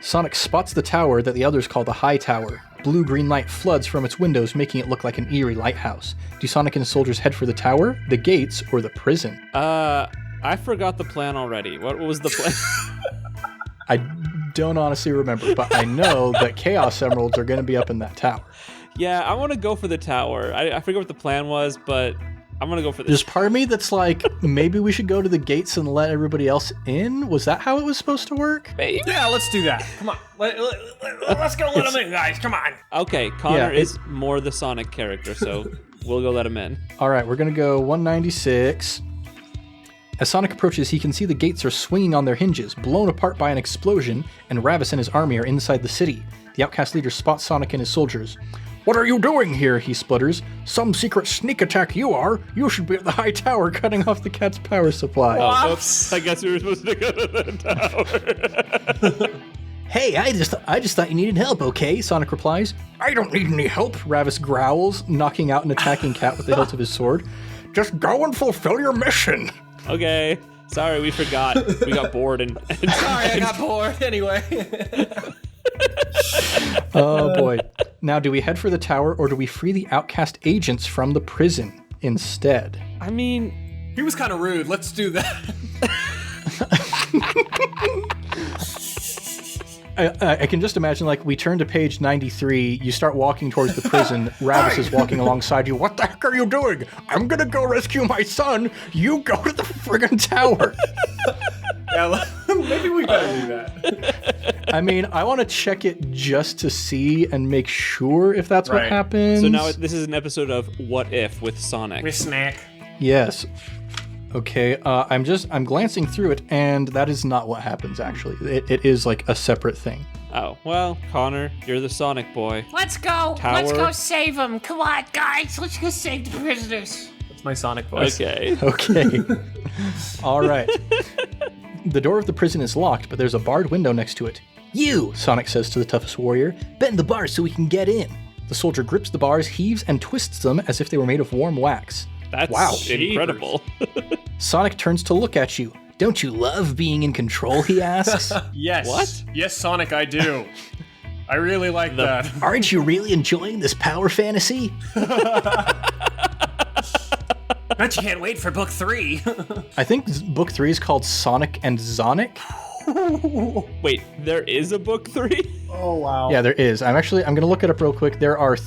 Sonic spots the tower that the others call the High Tower. Blue-green light floods from its windows, making it look like an eerie lighthouse. Do Sonic and his soldiers head for the tower, the gates, or the prison? I forgot the plan already. What was the plan? I don't honestly remember, but I know that Chaos Emeralds are going to be up in that tower. Yeah, I want to go for the tower. I forget what the plan was, but I'm going to go for this. There's part of me that's like, maybe we should go to the gates and let everybody else in? Was that how it was supposed to work? Maybe. Yeah, let's do that. Come on. Let's go let them in, guys. Come on. Okay, Connor is more the Sonic character, so we'll go let him in. All right, we're going to go 196. As Sonic approaches, he can see the gates are swinging on their hinges, blown apart by an explosion, and Ravis and his army are inside the city. The outcast leader spots Sonic and his soldiers. "What are you doing here?" he splutters. "Some secret sneak attack you are. You should be at the High Tower cutting off the cat's power supply." Oh, oops. I guess we were supposed to go to the tower. "Hey, I just thought you needed help, okay?" Sonic replies. I don't need any help. Ravis growls, knocking out an attacking cat with the hilt of his sword. Just go and fulfill your mission. Okay. Sorry, we forgot. We got bored and Sorry, I got bored. Anyway. Oh boy. Now, do we head for the tower, or do we free the outcast agents from the prison instead? I mean, He was kind of rude. Let's do that. I can just imagine, like, we turn to page 93, you start walking towards the prison, Ravis is walking alongside you. What the heck are you doing? I'm gonna go rescue my son. You go to the friggin' tower. Yeah, maybe we better do that. I mean, I want to check it just to see and make sure if that's what Right. happens. so now this is an episode of What If with Sonic. We snack. Yes. Okay, I'm glancing through it, and that is not what happens, actually. It is, like, a separate thing. Oh, well, Connor, you're the Sonic boy. Let's go. Tower. Let's go save him. Come on, guys. Let's go save the prisoners. That's my Sonic voice. Okay. Okay. All right. The door of the prison is locked, but there's a barred window next to it. You, Sonic says to the toughest warrior, bend the bars so we can get in. The soldier grips the bars, heaves, and twists them as if they were made of warm wax. That's Wow. incredible. Sonic turns to look at you. Don't you love being in control, he asks. Yes. What? Yes, Sonic, I do. I really like that. Aren't you really enjoying this power fantasy? Bet you can't wait for book 3. I think book 3 is called Sonic and Zonic. Wait, there is a book 3? Oh, wow. Yeah, there is. I'm going to look it up real quick. There are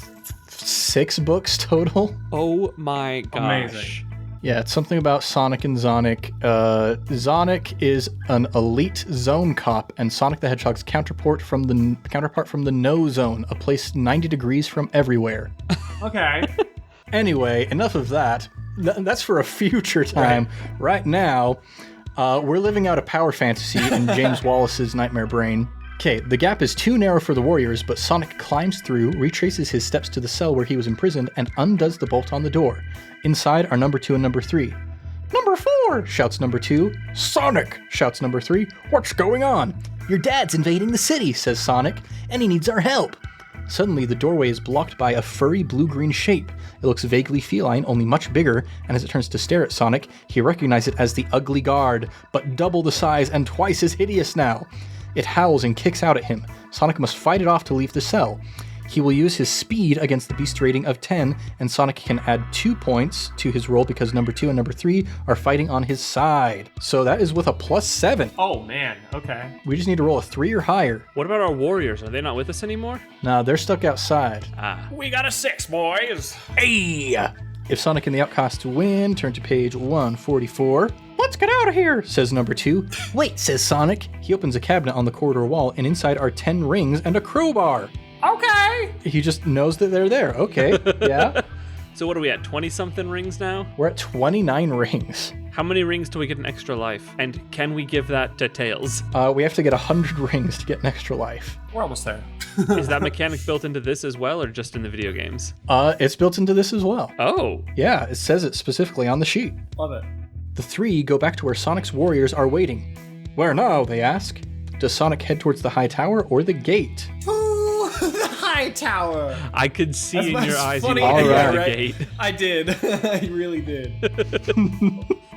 6 books total. Oh my gosh. Amazing. Yeah, it's something about Sonic and Zonic. Zonic is an elite zone cop, and Sonic the Hedgehog's counterpart from the No Zone, a place 90 degrees from everywhere. Okay. Anyway, enough of that. That's for a future time. Right now, we're living out a power fantasy in James Wallis's nightmare brain. Okay, the gap is too narrow for the warriors, but Sonic climbs through, retraces his steps to the cell where he was imprisoned, and undoes the bolt on the door. Inside are number 2 and number 3. Number 4, shouts number 2. Sonic, shouts number 3. What's going on? Your dad's invading the city, says Sonic, and he needs our help. Suddenly, the doorway is blocked by a furry blue-green shape. It looks vaguely feline, only much bigger, and as it turns to stare at Sonic, he recognizes it as the Ugly Guard, but double the size and twice as hideous now. It howls and kicks out at him. Sonic must fight it off to leave the cell. He will use his speed against the beast rating of 10, and Sonic can add 2 points to his roll because number 2 and number 3 are fighting on his side. So that is with a +7. Oh, man. Okay. We just need to roll a 3 or higher. What about our warriors? Are they not with us anymore? Nah, they're stuck outside. We got a 6, boys. Hey! If Sonic and the Outcasts win, turn to page 144. Let's get out of here, says number 2. Wait, says Sonic. He opens a cabinet on the corridor wall, and inside are 10 rings and a crowbar. Okay. He just knows that they're there. Okay, yeah. So what are we at, 20-something rings now? We're at 29 rings. How many rings do we get an extra life? And can we give that to Tails? We have to get 100 rings to get an extra life. We're almost there. Is that mechanic built into this as well, or just in the video games? It's built into this as well. Oh. Yeah, it says it specifically on the sheet. Love it. The 3 go back to where Sonic's warriors are waiting. Where now, they ask. Does Sonic head towards the high tower or the gate? To the high tower. I could see in That's your eyes you funny. wanted to All go to right. the gate. I did. I really did.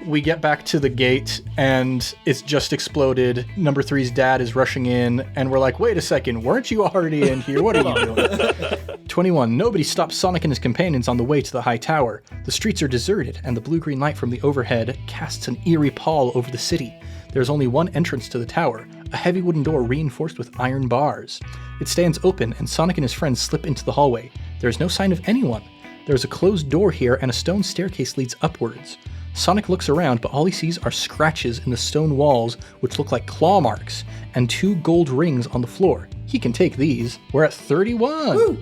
We get back to the gate, and it's just exploded. Number 3's dad is rushing in, and we're like, wait a second, weren't you already in here? What are you doing? 21. Nobody stops Sonic and his companions on the way to the high tower. The streets are deserted, and the blue-green light from the overhead casts an eerie pall over the city. There's only one entrance to the tower, a heavy wooden door reinforced with iron bars. It stands open, and Sonic and his friends slip into the hallway. There's no sign of anyone. There's a closed door here, and a stone staircase leads upwards. Sonic looks around, but all he sees are scratches in the stone walls, which look like claw marks, and 2 gold rings on the floor. He can take these. We're at 31. Woo.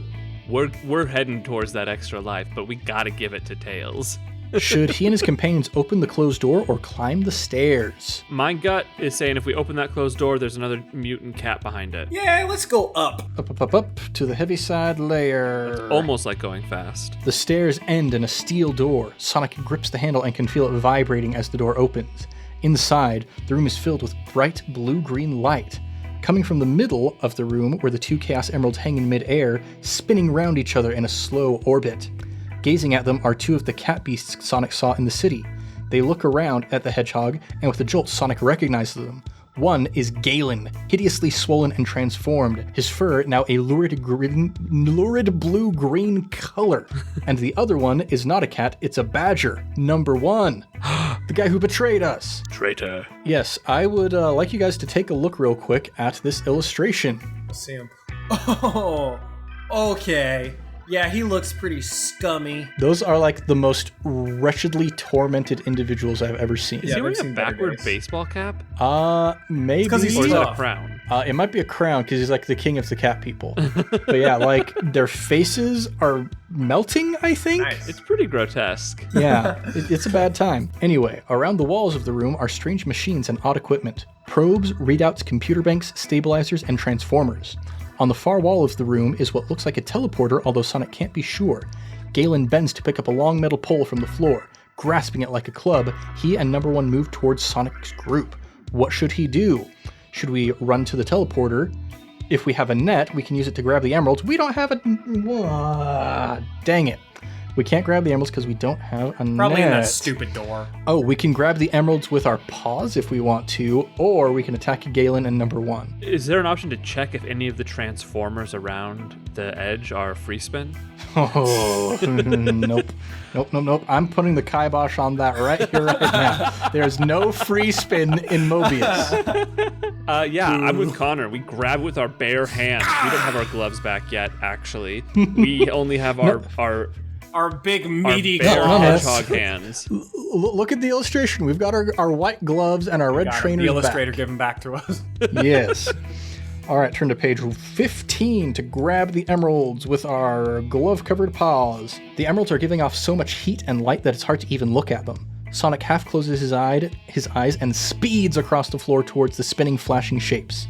We're heading towards that extra life, but we gotta give it to Tails. Should he and his companions open the closed door or climb the stairs? My gut is saying if we open that closed door, there's another mutant cat behind it. Yeah, let's go up. Up to the heaviside layer. Almost like going fast. The stairs end in a steel door. Sonic grips the handle and can feel it vibrating as the door opens. Inside, the room is filled with bright blue-green light. Coming from the middle of the room where the 2 Chaos Emeralds hang in mid-air, spinning round each other in a slow orbit. Gazing at them are 2 of the cat beasts Sonic saw in the city. They look around at the Hedgehog, and with a jolt, Sonic recognizes them. One is Galen, hideously swollen and transformed, his fur now a lurid blue-green color. And the other one is not a cat, it's a badger, number 1. The guy who betrayed us. Traitor. Yes, I would like you guys to take a look real quick at this illustration. Let's see him. Oh, okay. Yeah, he looks pretty scummy. Those are like the most wretchedly tormented individuals I've ever seen. Is Yeah, he wearing they've a seen better backward days. baseball cap? Maybe. It's 'cause he's Or is that a tough. crown? It might be a crown because he's like the king of the cat people. But yeah, like their faces are melting, I think? Nice. It's pretty grotesque. Yeah, it's a bad time. Anyway, around the walls of the room are strange machines and odd equipment. Probes, readouts, computer banks, stabilizers, and transformers. On the far wall of the room is what looks like a teleporter, although Sonic can't be sure. Galen bends to pick up a long metal pole from the floor. Grasping it like a club, he and Number One move towards Sonic's group. What should he do? Should we run to the teleporter? If we have a net, we can use it to grab the emeralds. We don't have a... Dang it. We can't grab the emeralds because we don't have a net. Probably in that stupid door. Oh, we can grab the emeralds with our paws if we want to, or we can attack Galen and Number One. Is there an option to check if any of the transformers around the edge are free spin? Oh, nope. I'm putting the kibosh on that right here, right now. There's no free spin in Mobius. Yeah, I'm with Connor. We grab with our bare hands. We don't have our gloves back yet, actually. We only have Our big meaty bare claws. hedgehog hands. Look at the illustration. We've got our white gloves and our red Got it. trainers The illustrator back. give them back to us. Yes. All right, turn to page 15 to grab the emeralds with our glove-covered paws. The emeralds are giving off so much heat and light that it's hard to even look at them. Sonic half closes his eyes and speeds across the floor towards the spinning, flashing shapes.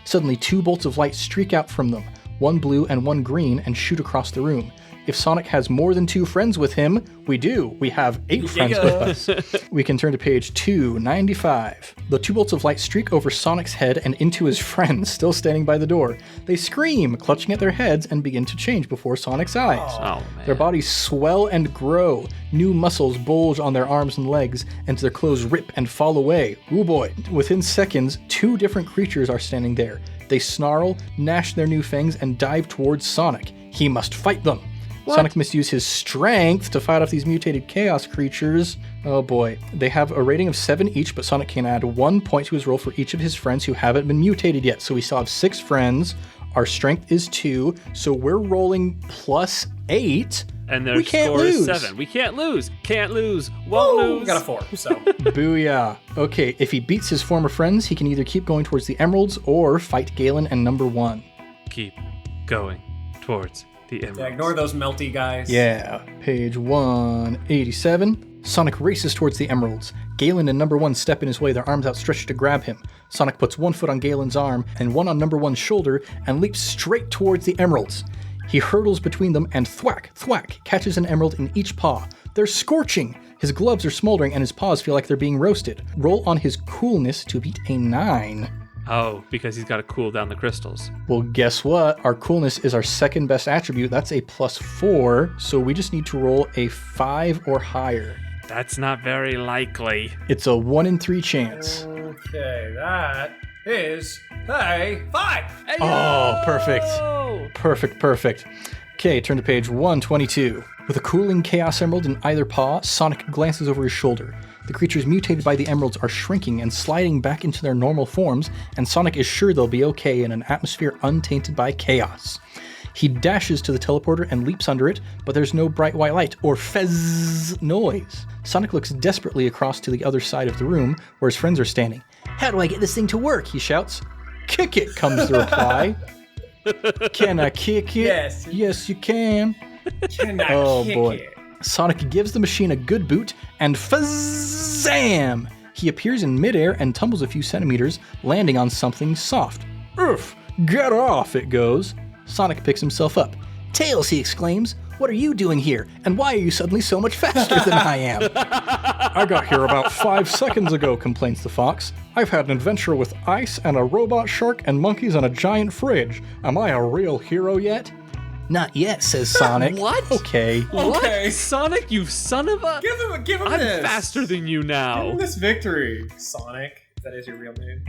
Suddenly, 2 bolts of light streak out from them, one blue and one green, and shoot across the room. If Sonic has more than 2 friends with him, we do. We have 8 friends with us. We can turn to page 295. The 2 bolts of light streak over Sonic's head and into his friends, still standing by the door. They scream, clutching at their heads, and begin to change before Sonic's eyes. Oh, man. Their bodies swell and grow. New muscles bulge on their arms and legs, and their clothes rip and fall away. Ooh boy. Within seconds, 2 different creatures are standing there. They snarl, gnash their new fangs, and dive towards Sonic. He must fight them. What? Sonic must use his strength to fight off these mutated chaos creatures. Oh boy. They have a rating of 7 each, but Sonic can add 1 point to his roll for each of his friends who haven't been mutated yet. So we still have 6 friends. Our strength is 2, so we're rolling plus 8. And their We can't score is lose. 7. We can't lose. Can't lose. Won't lose. We got a 4, so. Booyah. Okay, if he beats his former friends, he can either keep going towards the emeralds or fight Galen and Number One. Keep going towards the emeralds. Yeah, ignore those melty guys. Yeah, page 187. Sonic races towards the emeralds. Galen and Number One step in his way, their arms outstretched to grab him. Sonic puts 1 foot on Galen's arm and 1 on Number One's shoulder and leaps straight towards the emeralds. He hurtles between them and thwack, catches an emerald in each paw. They're scorching! His gloves are smoldering and his paws feel like they're being roasted. Roll on his coolness to beat a 9. Oh, because he's got to cool down the crystals. Well, guess what? Our coolness is our second best attribute. That's a +4, so we just need to roll a 5 or higher. That's not very likely. It's a 1 in 3 chance. Okay, that is a 5. Oh, perfect. Oh! Perfect. Okay, turn to page 122. With a cooling Chaos Emerald in either paw, Sonic glances over his shoulder. The creatures mutated by the emeralds are shrinking and sliding back into their normal forms, and Sonic is sure they'll be okay in an atmosphere untainted by chaos. He dashes to the teleporter and leaps under it, but there's no bright white light or fezz noise. Sonic looks desperately across to the other side of the room where his friends are standing. "How do I get this thing to work?" he shouts. "Kick it," comes the reply. "Can I kick it?" Yes. Yes, you can. Can I Oh kick boy. it? Sonic gives the machine a good boot, and fazam! He appears in midair and tumbles a few centimeters, landing on something soft. "Oof! Get off!" it goes. Sonic picks himself up. "Tails!" he exclaims. "What are you doing here? And why are you suddenly so much faster than I am?" "I got here about 5 seconds ago," complains the fox. "I've had an adventure with ice and a robot shark and monkeys and a giant fridge. Am I a real hero yet?" "Not yet," says Sonic. What? Okay. Okay. What? Sonic, you son of a... Give him I'm this. faster than you Give now. him this victory, Sonic. That is your real name.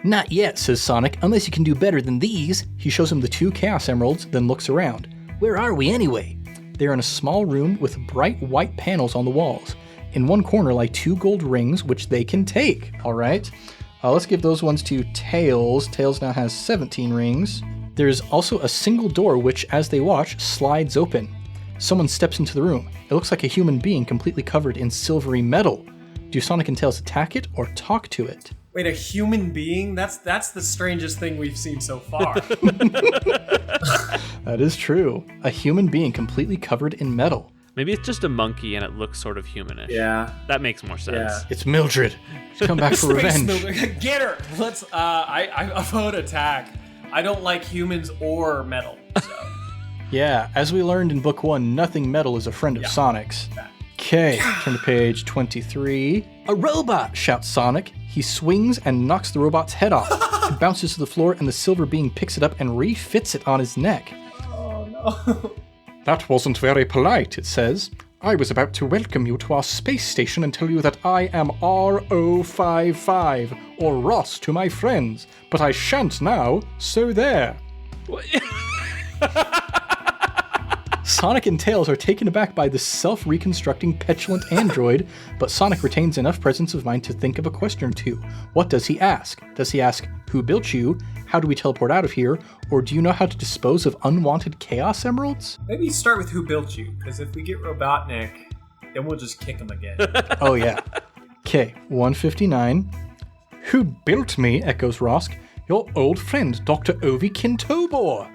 "Not yet," says Sonic, "unless you can do better than these." He shows him the 2 Chaos Emeralds, then looks around. "Where are we anyway?" They're in a small room with bright white panels on the walls. In one corner lie 2 gold rings, which they can take. All right. Let's give those ones to Tails. Tails now has 17 rings. There's also a single door which, as they watch, slides open. Someone steps into the room. It looks like a human being completely covered in silvery metal. Do Sonic and Tails attack it or talk to it? Wait, a human being? That's the strangest thing we've seen so far. That is true. A human being completely covered in metal. Maybe it's just a monkey and it looks sort of humanish. Yeah. That makes more sense. Yeah. It's Mildred. She's come back for Space revenge. Mildred. Get her! Let's, I vote attack. I don't like humans or metal, so. Yeah, as we learned in book 1, nothing metal is a friend of Sonic's. Okay, turn to page 23. A robot, shouts Sonic. He swings and knocks the robot's head off. It bounces to the floor and the silver being picks it up and refits it on his neck. Oh no. That wasn't very polite, it says. I was about to welcome you to our space station and tell you that I am R055, or Ross to my friends, but I shan't now, so there. Sonic and Tails are taken aback by this self-reconstructing petulant android, but Sonic retains enough presence of mind to think of a question or two. What does he ask? Does he ask, who built you? How do we teleport out of here? Or do you know how to dispose of unwanted Chaos Emeralds? Maybe start with who built you, because if we get Robotnik, then we'll just kick him again. Oh yeah. Okay, 159. Who built me, echoes Rosk. Your old friend, Dr. Ovi Kintobor.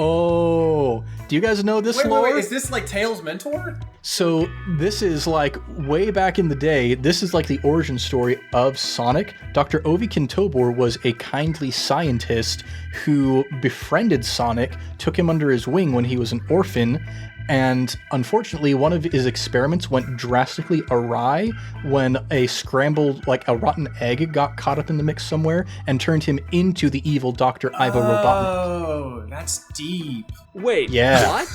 Oh, do you guys know this lore? Wait, is this like Tails' mentor? So this is like way back in the day. This is like the origin story of Sonic. Dr. Ovi Kintobor was a kindly scientist who befriended Sonic, took him under his wing when he was an orphan, and unfortunately one of his experiments went drastically awry when a scrambled, like a rotten egg got caught up in the mix somewhere and turned him into the evil Dr. Ivo Robotnik. Oh, that's deep. Wait, Yeah. what?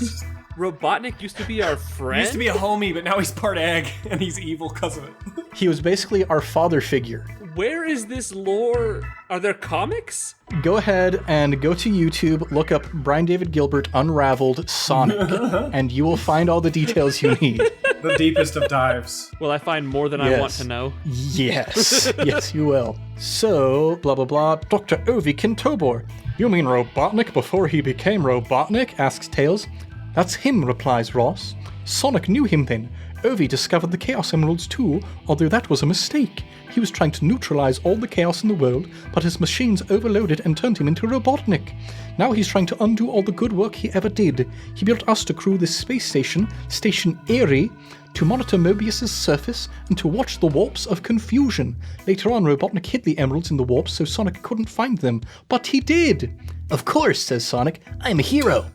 Robotnik used to be our friend? He used to be a homie, but now he's part egg, and he's evil because of it. He was basically our father figure. Where is this lore? Are there comics? Go ahead and go to YouTube, look up Brian David Gilbert Unraveled Sonic, and you will find all the details you need. The deepest of dives. Will I find more than I want to know? Yes. Yes, you will. So, blah, blah, blah. Dr. Ovi Kintobor. You mean Robotnik before he became Robotnik? Asks Tails. That's him, replies Ross. Sonic knew him then. Ovi discovered the Chaos Emeralds too, although that was a mistake. He was trying to neutralize all the chaos in the world, but his machines overloaded and turned him into Robotnik. Now he's trying to undo all the good work he ever did. He built us to crew this space station, Station Airy, to monitor Mobius's surface and to watch the warps of confusion. Later on, Robotnik hid the emeralds in the warps so Sonic couldn't find them, but he did. Of course, says Sonic. I'm a hero.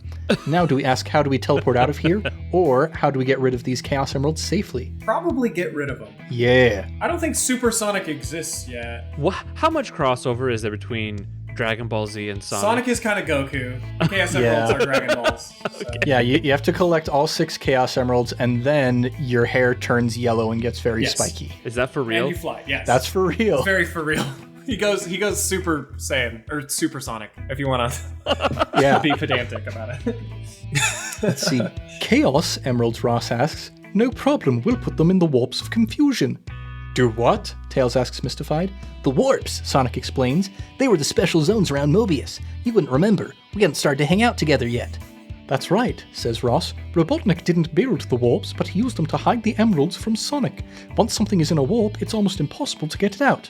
Now do we ask how do we teleport out of here, or how do we get rid of these Chaos Emeralds safely? Probably get rid of them. Yeah. I don't think Super Sonic exists yet. How much crossover is there between Dragon Ball Z and Sonic? Sonic is kind of Goku. Chaos Emeralds are Dragon Balls. So. Yeah, you have to collect all 6 Chaos Emeralds, and then your hair turns yellow and gets very spiky. Is that for real? And you fly, yes. That's for real. It's very for real. He goes Super Saiyan, or Super Sonic, if you want to be pedantic about it. Let's see. Chaos Emeralds, Ross asks. No problem, we'll put them in the warps of confusion. Do what? Tails asks, mystified. The warps, Sonic explains. They were the special zones around Mobius. You wouldn't remember. We hadn't started to hang out together yet. That's right, says Ross. Robotnik didn't build the warps, but he used them to hide the emeralds from Sonic. Once something is in a warp, it's almost impossible to get it out.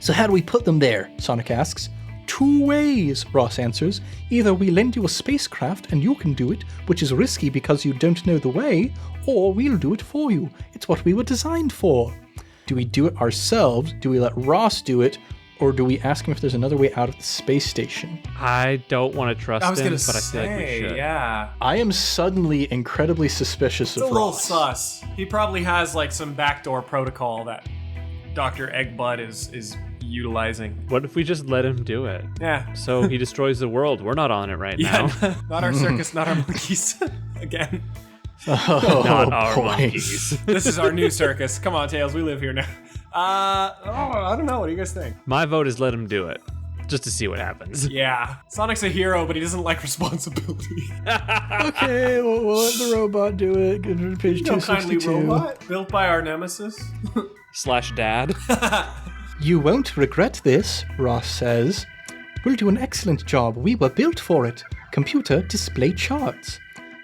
So how do we put them there? Sonic asks. 2 ways, Ross answers. Either we lend you a spacecraft and you can do it, which is risky because you don't know the way, or we'll do it for you. It's what we were designed for. Do we do it ourselves? Do we let Ross do it? Or do we ask him if there's another way out of the space station? I don't want to trust him, but I feel say, like we should. Yeah. I am suddenly incredibly suspicious It's of a little Ross. sus. He probably has like some backdoor protocol that Dr. Eggbud is utilizing. What if we just let him do it? Yeah. So he destroys the world. We're not on it right now. Yeah, not our circus, not our monkeys. Again. Oh, Not our boy. monkeys. This is our new circus. Come on, Tails, we live here now. I don't know. What do you guys think? My vote is let him do it, just to see what happens. Yeah. Sonic's a hero, but he doesn't like responsibility. Okay, we'll let the robot do it. Go to page No kindly 262. robot built by our nemesis. / dad. You won't regret this, Ross says. We'll do an excellent job. We were built for it. Computer, display charts.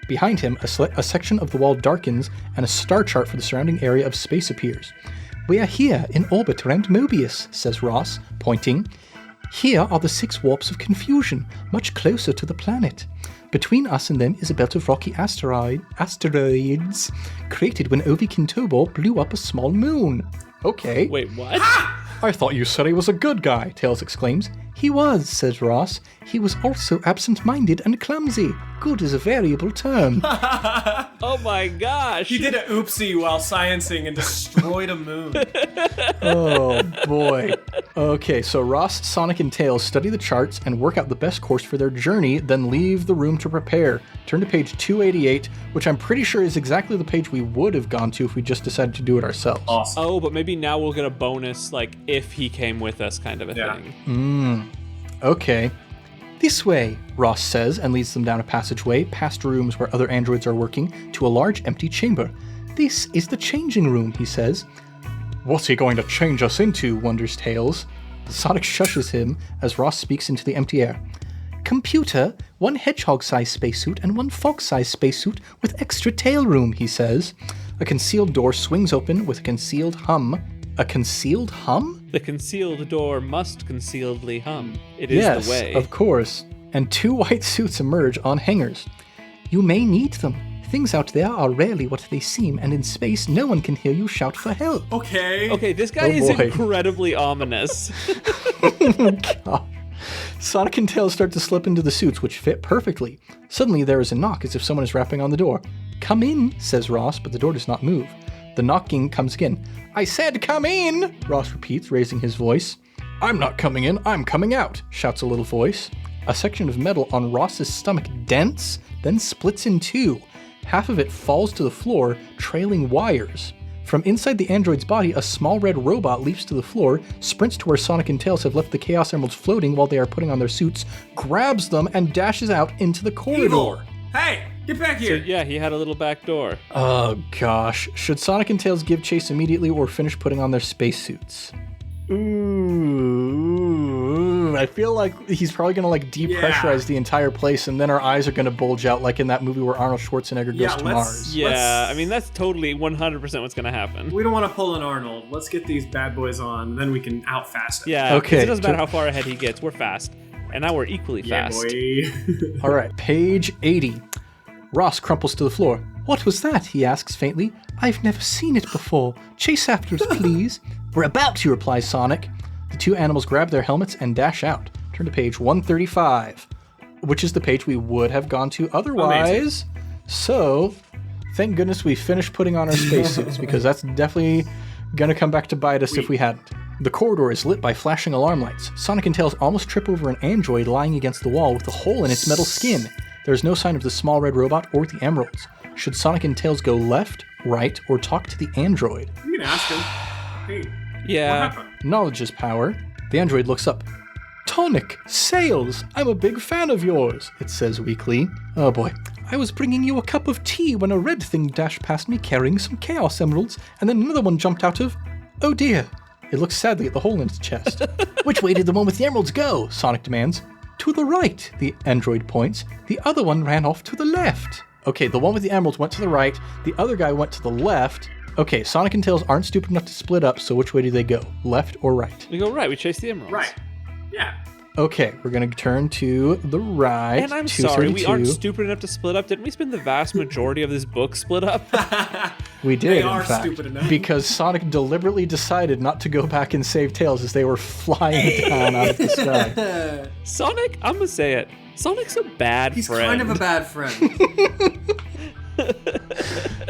Behind him, a section of the wall darkens and a star chart for the surrounding area of space appears. We are here in orbit around Mobius, says Ross, pointing. Here are the 6 warps of confusion, much closer to the planet. Between us and them is a belt of rocky asteroids created when Ovi Kintobor blew up a small moon. Okay. Wait, what? I thought you said he was a good guy, Tails exclaims. He was, says Ross. He was also absent-minded and clumsy. Good is a variable term. Oh my gosh. He did an oopsie while sciencing and destroyed a moon. Oh, boy. Okay, so Ross, Sonic, and Tails study the charts and work out the best course for their journey, then leave the room to prepare. Turn to page 288, which I'm pretty sure is exactly the page we would have gone to if we just decided to do it ourselves. Awesome. Oh, but maybe now we'll get a bonus, like, if he came with us kind of a thing. Okay. This way, Ross says, and leads them down a passageway, past rooms where other androids are working, to a large empty chamber. This is the changing room, he says. What's he going to change us into, wonders Tails. Sonic shushes him as Ross speaks into the empty air. Computer, 1 hedgehog-sized spacesuit and 1 fox-sized spacesuit with extra tail room, he says. A concealed door swings open with a concealed hum. A concealed hum? The concealed door must concealedly hum. It is the way. Yes, of course. And 2 white suits emerge on hangers. You may need them. Things out there are rarely what they seem, and in space, no one can hear you shout for help. Okay, this guy is incredibly ominous. God. Sonic and Tails start to slip into the suits, which fit perfectly. Suddenly, there is a knock as if someone is rapping on the door. Come in, says Ross, but the door does not move. The knocking comes again. I said come in, Ross repeats, raising his voice. I'm not coming in, I'm coming out, shouts a little voice. A section of metal on Ross's stomach dents, then splits in 2. Half of it falls to the floor, trailing wires. From inside the android's body, a small red robot leaps to the floor, sprints to where Sonic and Tails have left the Chaos Emeralds floating while they are putting on their suits, grabs them, and dashes out into the corridor. Evil. Hey, get back here! So, yeah, he had a little back door. Oh gosh. Should Sonic and Tails give chase immediately or finish putting on their spacesuits? Ooh, I feel like he's probably gonna depressurize the entire place, and then our eyes are gonna bulge out like in that movie where Arnold Schwarzenegger goes to Mars. Yeah, I mean that's totally 100% what's gonna happen. We don't want to pull an Arnold. Let's get these bad boys on, and then we can out fast him. Yeah, okay. It doesn't matter how far ahead he gets. We're fast, and now we're equally fast. Boy. All right, page 80. Ross crumples to the floor. What was that? He asks faintly. I've never seen it before. Chase after us, please. We're about to, replies Sonic. The 2 animals grab their helmets and dash out. Turn to page 135, which is the page we would have gone to otherwise. Amazing. So, thank goodness we finished putting on our spacesuits, because that's definitely going to come back to bite us if we hadn't. The corridor is lit by flashing alarm lights. Sonic and Tails almost trip over an android lying against the wall with a hole in its metal skin. There is no sign of the small red robot or the emeralds. Should Sonic and Tails go left, right, or talk to the android? You can ask him. Hey, Yeah. what happened? Knowledge is power. The android looks up. Tonic, Sails, I'm a big fan of yours, it says weakly. Oh boy. I was bringing you a cup of tea when a red thing dashed past me carrying some Chaos Emeralds, and then another one jumped out of... Oh dear. It looks sadly at the hole in its chest. Which way did the one with the emeralds go? Sonic demands. To the right, the android points. The other one ran off to the left. Okay, the one with the emeralds went to the right. The other guy went to the left. Okay, Sonic and Tails aren't stupid enough to split up, so which way do they go? Left or right? We go right. We chase the emeralds. Right. Yeah. Okay, we're going to turn to the right. And I'm sorry, we 232. aren't stupid enough to split up. Didn't we spend the vast majority of this book split up? We did, They in are fact, stupid enough. because Sonic deliberately decided not to go back and save Tails as they were flying down out of the sky. Sonic, I'm gonna say it. Sonic's a bad He's friend. kind of a bad friend.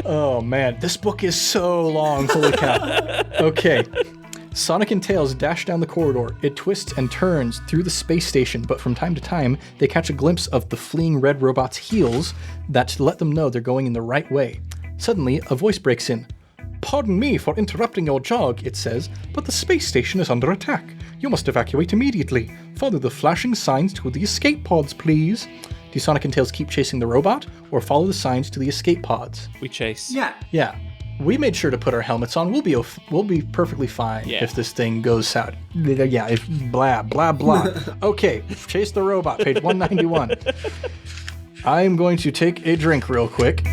Oh man, this book is so long. Holy cow. Okay. Sonic and Tails dash down the corridor. It twists and turns through the space station, but from time to time, they catch a glimpse of the fleeing red robot's heels that let them know they're going in the right way. Suddenly, a voice breaks in. Pardon me for interrupting your jog, it says, but the space station is under attack. You must evacuate immediately. Follow the flashing signs to the escape pods, please. Do Sonic and Tails keep chasing the robot, or follow the signs to the escape pods? We chase. Yeah. Yeah. We made sure to put our helmets on. We'll be perfectly fine Yeah. if this thing goes south. Yeah, if blah, blah, blah. Okay, chase the robot, page 191. I'm going to take a drink real quick.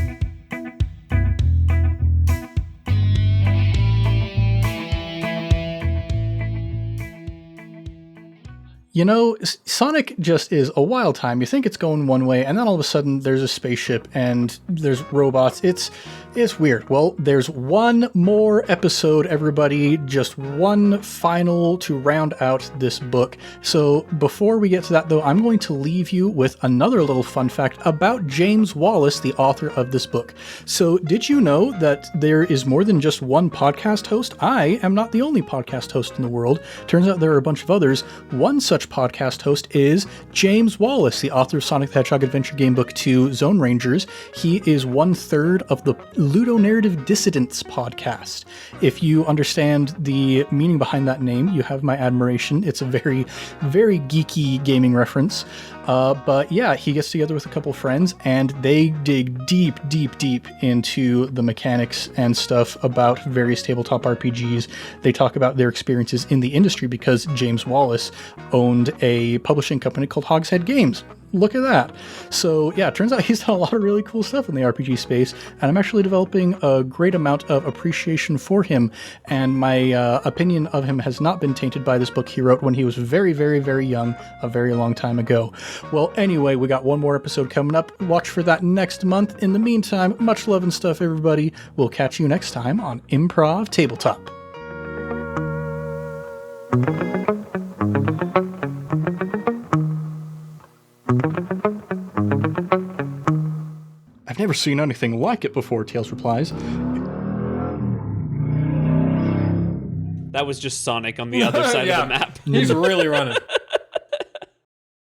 You know, Sonic just is a wild time. You think it's going one way, and then all of a sudden there's a spaceship and there's robots. It's weird. Well, there's one more episode, everybody. Just one final to round out this book. So before we get to that, though, I'm going to leave you with another little fun fact about James Wallis, the author of this book. So did you know that there is more than just one podcast host? I am not the only podcast host in the world. Turns out there are a bunch of others. One such podcast host is James Wallis, the author of Sonic the Hedgehog Adventure Gamebook 2 Zone Rangers. He is 1/3 of the Ludonarrative Dissidents podcast. If you understand the meaning behind that name, you have my admiration. It's a very, very geeky gaming reference. But yeah, he gets together with a couple friends and they dig deep, deep, deep into the mechanics and stuff about various tabletop RPGs. They talk about their experiences in the industry because James Wallis owned a publishing company called Hogshead Games. Look at that. So yeah, it turns out he's done a lot of really cool stuff in the RPG space, and I'm actually developing a great amount of appreciation for him, and my opinion of him has not been tainted by this book he wrote when he was very, very, very young, a very long time ago. Well, anyway, we got one more episode coming up. Watch for that next month. In the meantime, much love and stuff, everybody. We'll catch you next time on Improv Tabletop. I've never seen anything like it before, Tails replies. That was just Sonic on the other side of the map. He's really running.